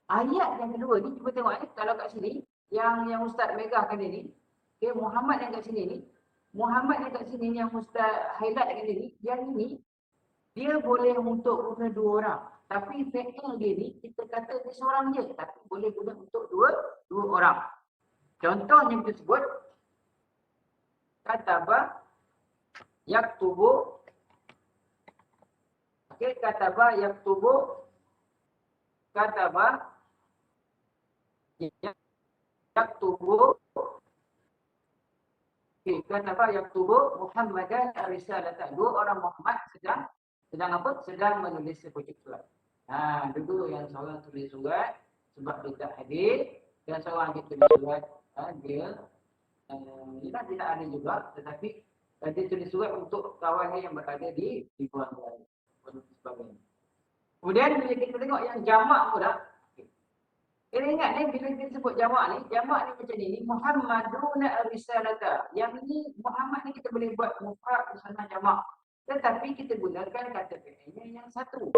ayat yang kedua ni, cuba tengok kalau kat sini, yang Ustaz megahkan ini, okay, Muhammad yang kat sini ni, Muhammad yang kat sini ni yang Ustaz highlight kat sini, yang ini, dia boleh untuk guna dua orang. Tapi fi'il dia ni, kita kata dia seorang je, tapi boleh guna untuk dua orang. Contohnya kita sebut, kataba, yaktubu, okay, kataba, yaktubu, kataba, yaktubu, okay, kataba yaktubu Muhammadan ar-risalata. Dua orang Muhammad sedang apa? Sedang menulis sepucuk surat. Dulu yang seorang tulis surat sebab dia tak hadir, dan seorang dia tulis surat dia tidak ada juga, tetapi dia tulis surat untuk kawan dia yang berada di luar negara. Kemudian bila kita tengok yang jamak pula, kita ingat ni bila kita sebut jamak ni macam ni, Muhammaduna ar-risalata. Yang ini Muhammad ni kita boleh buat mufrad bersama jamak. Tetapi kita gunakan kata fi'ilnya yang satu.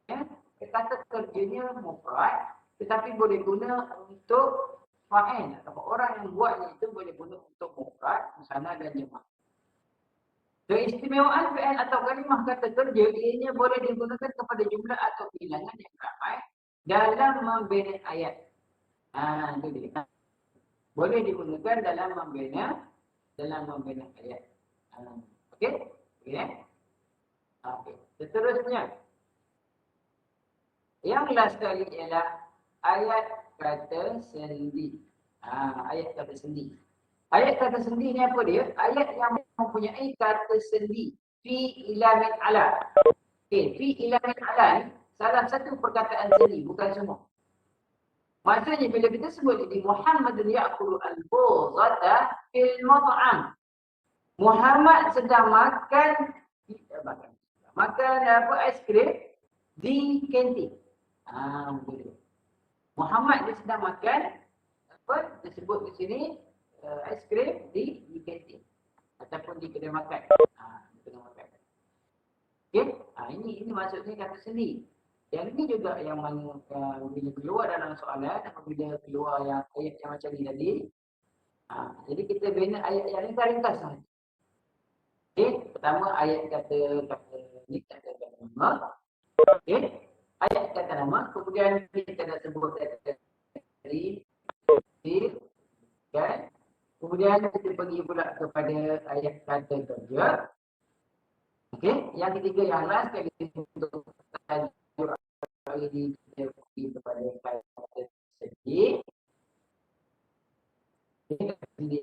Ya, kata kerjanya mufrad, tetapi boleh guna untuk fa'il atau orang yang buatnya itu boleh guna untuk mufrad, musanna dan jamak. Keistimewaan fi'il atau kalimah kata kerja ianya boleh digunakan kepada jumlah atau bilangan yang ramai dalam membina ayat. Itu dia. Boleh digunakan dalam membina ayat. Okey? Okey. Okey. Seterusnya, yang last sekali ialah ayat kata sendi. Ayat kata sendi. Ayat kata sendi ni apa dia? Ayat yang mempunyai kata sendi. Fi ila min ala. Okey, fi ila min ala ni salah satu perkataan sendi, bukan semua. Maksudnya bila kita sebut ini Muhammadun ya'kulu al-buzata fil mat'am. Muhammad sedang makan aiskrim di kantin. Begitu. Muhammad dia sedang makan disebut di sini aiskrim di kantin ataupun di kedai makan. Okey, ini maksudnya kata sendi. Yang ini juga yang mana bila keluar dalam soalan, apabila keluar yang ayat yang macam ni tadi, jadi kita bina ayat yang ringkas saja. Okey, pertama ayat kata nama. Okey, ayat kata nama, kemudian kita dah sebut tadi, kan? Kemudian kita pergi pula kepada ayat kata kerja. Okey, yang ketiga yang last kali untuk ini kita pergi kepada kata segi. Kata sendi.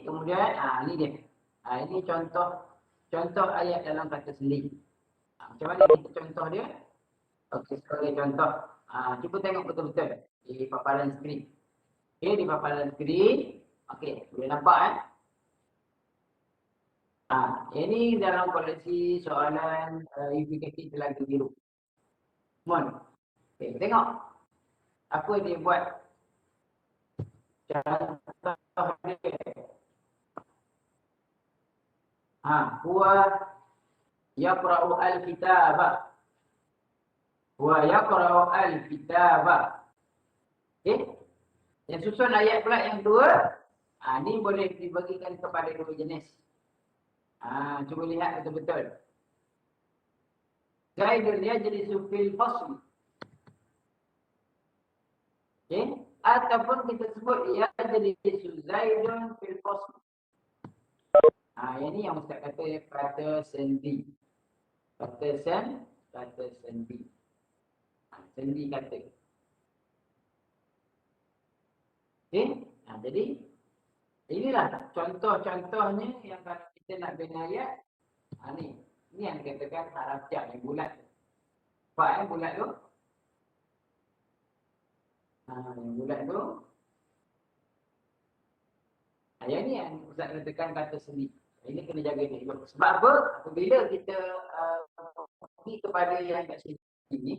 Kemudian ini dia. Ini contoh ayat dalam kata sendi. Macam mana kita contoh dia? Okey, sebagai contoh. Cuba tengok betul-betul di paparan skrin. Okey, di paparan skrin. Okey, boleh nampak ini dalam koleksi soalan UPKT Telaga Biru. Mohon. Okey, tengok. Apa dia buat? Contoh dia. Huwa yaqra'u al-kitaba. Huwa yaqra'u al-kitaba. Okey. Yang susun ayat pula yang kedua. Ni boleh dibagikan kepada dua jenis. Cuba lihat betul-betul. Zaidun dia jadi fil fasl. Okay? Ataupun kita sebut ia jadi Zaidun fil fasl. Yang ni yang Ustaz kata sendi. Kata sendi. Sendi kata. Okay? Jadi inilah contoh-contohnya yang kalau kita nak bina ayat. Ni yang dikatakan haraf jar yang bulat. Faham bulat tu? Yang bulat tu. Yang ni yang Ustaz katakan kata sendi. Ini kena jaga ni. Sebab apa? Apabila kita pergi kepada yang kat sini ni,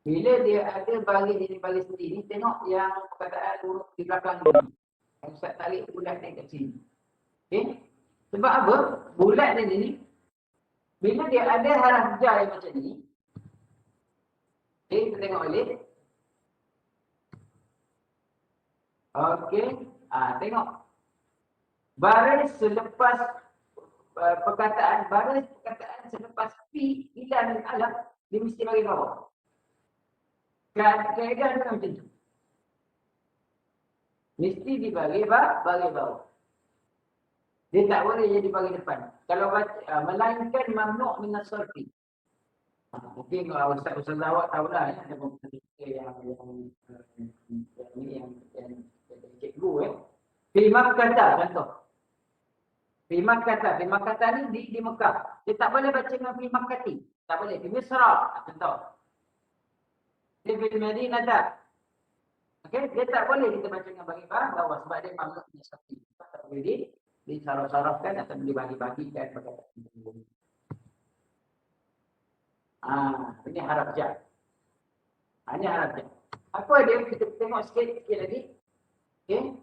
bila dia ada baris sendi ni, tengok yang perkataan huruf di belakang ni. Yang Ustaz tarik bulat ni kat sini. Okay? Sebab apa? Bulat ni, bila dia ada haraf jar yang macam ni, okay, kita tengok balik. Okay. Tengok. Baris selepas perkataan selepas fi ila min alam, dia mesti bagi bawah. Kaedah dia macam tu. Mesti dibagi bawah. Dia tak boleh jadi bagi depan. Kalau melainkan mamnu' min as-sarfi. Mungkin Ustaz awak tahulah ada beberapa yang cikgu Fi Makkah contoh. Fi Makkah ni di Mekah. Dia tak boleh baca dengan Fi Makkati. Tak boleh. Fi Misra contoh. Di Madinah tak. Okey, dia tak boleh kita baca dengan bagi bawah sebab dia mamnu' min as-sarfi. Tak boleh disaraf-sarafkan atau dibagi-bagikan perkataan. Ini harap jar. Ini harap jar. Apa dia? Kita tengok sikit lagi. Okey.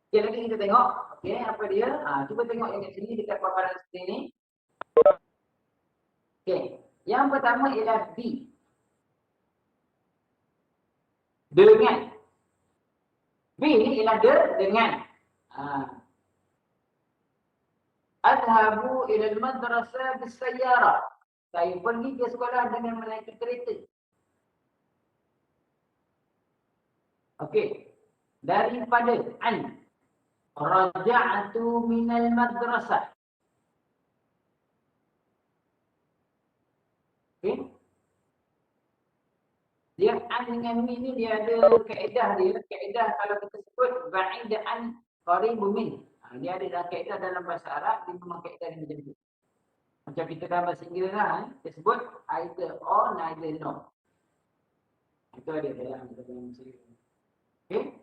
Sikit lagi kita tengok. Okey, apa dia? Cuba tengok yang kat sini dekat paparan sini ni. Okey. Yang pertama ialah B. Dengan. B ni ialah dengan. Adhabu ila al-madrasah bis-sayyarah. Saya pergi ke sekolah dengan menaiki kereta. Okey. Daripada an. Raja'atu minal madrasah. Okey. Dia an dengan min ni dia ada kaedah dia. Kaedah kalau kita sebut ba'ida an qaribu min. Dia ada dalam kaedah dalam bahasa Arab, dia memang kaedah dia macam tu. Macam kita dalam bahasa Inggeris lah, kita sebut either or, neither nor. Itu ada dalam bahasa Inggeris. Okey.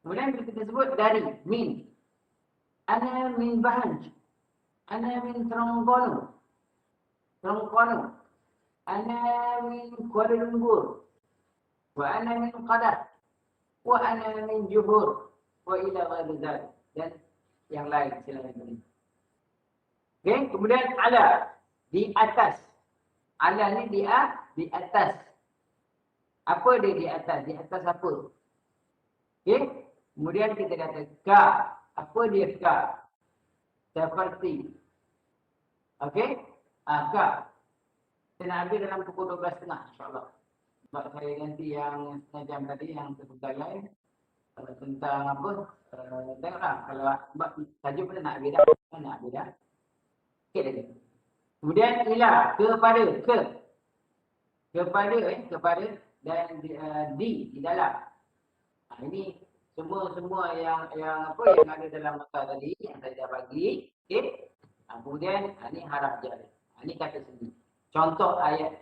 Kemudian kita sebut dari, min. Ana min Bahanj. Ana min Terengganu. Ana min Kuala Lumpur. Wa ana min Qadah. Wa ana min Johor. Wa ila ghairi dzalik. Dan yang lain silakan. Okey, kemudian ala di atas. Ala ni di atas. Apa dia di atas? Di atas apa? Okey, kemudian kita kata ka. Apa dia ka? Seperti. Okey? Ka. Kita nak habis dalam pukul 12.30 insya-Allah. Sebab saya nanti yang setengah jam tadi yang terbuka tentang apa? Tengoklah kalau tajuk pun nak habis dah. Nak habis dah. Okey lagi. Kemudian ila kepada dan di dalam. Ini semua yang apa yang ada dalam mata tadi yang saya dah bagi. Okey. Kemudian ini haraf jar. Ini kata sendi. Contoh ayat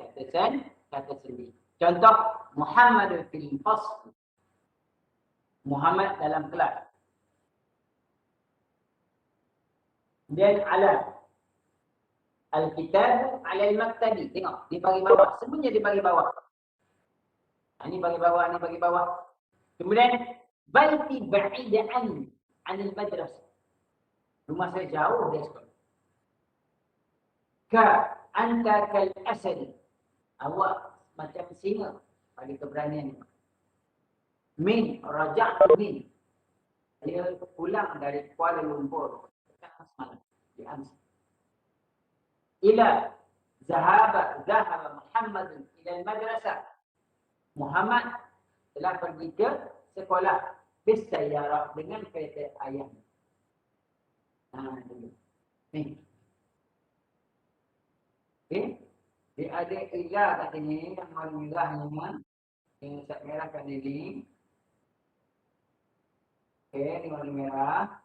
kata sendi. Contoh Muhammad fil fasl. Muhammad dalam kelas. Kemudian ala. Al-kitab ala al-maktabi. Tengok, dia bagi bawah. Semuanya dia bagi bawah. Ini bagi bawah, ini bagi bawah. Kemudian baiti ba'ida'an anil madrasah. Rumah saya jauh dari sekolah. Ka anta kal asad. Awak macam singa pada keberanian. Min raja'tu min. Saya pulang dari Kuala Lumpur. Semalam di Amsi. Ila zahaba Muhammad ila madrasah. Muhammad telah pergi ke sekolah bisayyarah dengan kereta ayam. Ni. Okay. Dia ada ila kat sini yang warna merah ni. Yang cat merah kat sini. Okay, ni warna merah.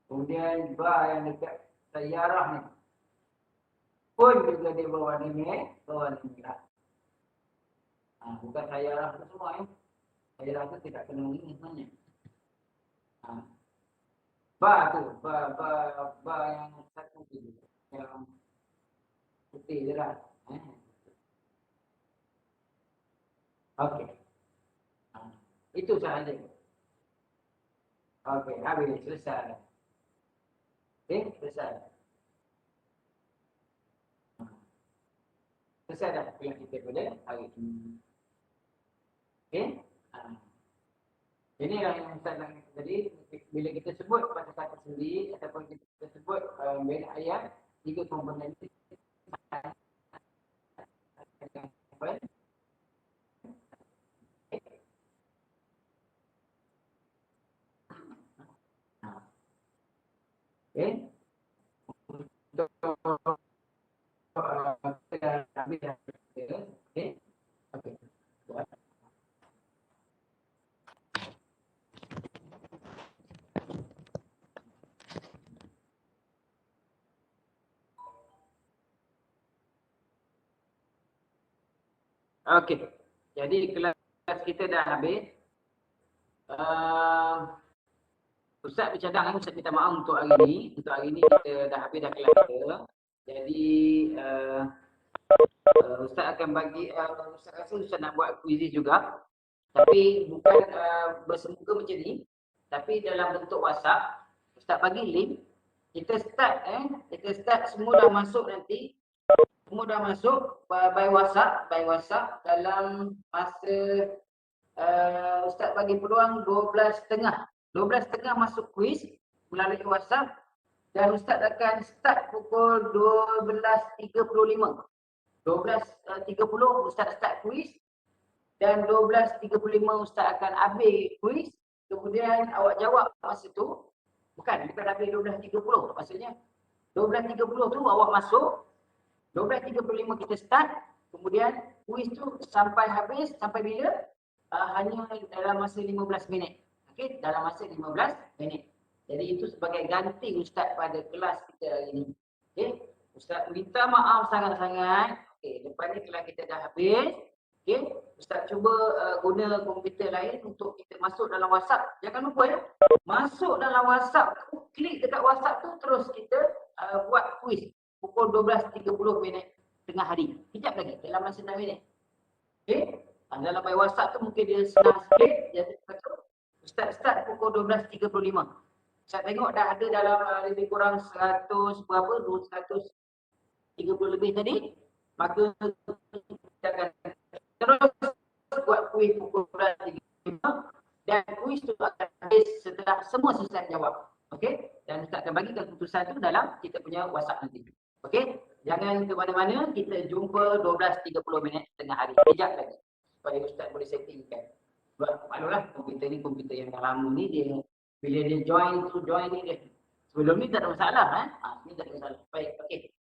Kemudian ba yang dekat sayyarah ni. Pun juga dia berwarna merah. Bukan sayyarah tu semua. Sayyarah tu tidak kena ini sebenarnya. Ba tu, ba yang satu tu. Yang putih je lah. Okey. Itu sahaja. Okey, habis. Selesai. Okey, selesai. Selesai dah kuliah kita pada hari ini. Okey. Ini yang Ustaz nak tadi, bila kita sebut kata-kata sendiri ataupun kita sebut bina ayat, tiga komponen ini. Okay. Okey. Jadi kelas kita dah habis. Ustaz bercadang, Ustaz minta maaf untuk hari ini. Untuk hari ini kita dah habis dah kelas kita. Jadi Ustaz akan bagi, Ustaz rasa Ustaz nak buat kuiz juga. Tapi bukan bersemuka macam ni. Tapi dalam bentuk WhatsApp. Ustaz bagi link. Kita start semua dah masuk nanti. Semua dah masuk by WhatsApp dalam masa Ustaz bagi peluang 12.30. 12.30 masuk kuis melalui WhatsApp dan Ustaz akan start pukul 12.35. 12.30 Ustaz start kuis dan 12.35 Ustaz akan habis kuis. Kemudian awak jawab masa tu. Bukan habis 12.30. Maksudnya 12.30 tu awak masuk. 12.35 kita start. Kemudian kuis tu sampai habis. Sampai bila? Hanya dalam masa 15 minit. Okey, dalam masa 15 minit. Jadi itu sebagai ganti Ustaz pada kelas kita hari ini. Okey, Ustaz minta maaf sangat-sangat. Okey, lepas ni kelas kita dah habis. Okey, Ustaz cuba guna komputer lain untuk kita masuk dalam WhatsApp. Jangan lupa ya, masuk dalam WhatsApp tu, klik dekat WhatsApp tu terus kita buat kuis pukul 12.30 minit tengah hari. Kejap lagi dalam masa 6 minit. Okey, dalam by WhatsApp tu mungkin dia senang sikit. Jadi Ustaz start pukul 12.35. Ustaz tengok dah ada dalam lebih kurang 100 berapa? 230 lebih tadi. Maka kita akan terus buat kuis pukul 12.35 dan kuis tu akan habis setelah semua selesai jawab. Okey? Dan Ustaz akan bagikan keputusan tu dalam kita punya WhatsApp nanti. Okey? Jangan ke mana-mana, kita jumpa 12.30 minit tengah hari. Kejap lagi. Supaya Ustaz boleh settingkan. Maklumlah komputer ni komputer yang dah lama ni dia bila dia join ni dia. Sebelum ni tak ada masalah ni tak ada masalah. Baik, okey.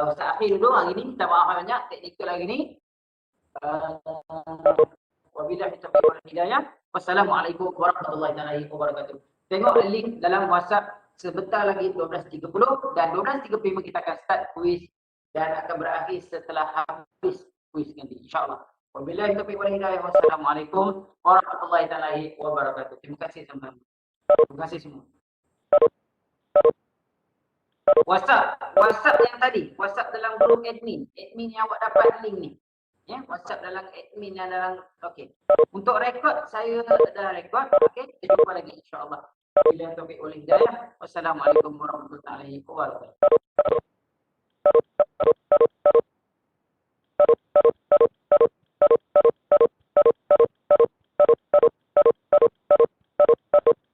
Ustaz akhir dulu hari ni minta maaf banyak teknikal hari ni. Wabillahi taufiq wal hidayah. Wassalamualaikum warahmatullahi wabarakatuh. Tengok link dalam WhatsApp sebentar lagi 12.30 dan 12.35 kita akan start kuis dan akan berakhir setelah habis kuis nanti insya-Allah. Wabillahi taufiq wal hidayah. Wassalamualaikum warahmatullahi wabarakatuh. Terima kasih semua. Terima kasih semua. WhatsApp yang tadi, WhatsApp dalam grup admin yang awak dapat link ni. Ya, WhatsApp dalam admin yang dalam okey. Untuk rekod saya dah rekod. Okey, kita jumpa lagi insya-Allah. Wabillahi taufiq wal hidayah. Wassalamualaikum warahmatullahi wabarakatuh. Thank you.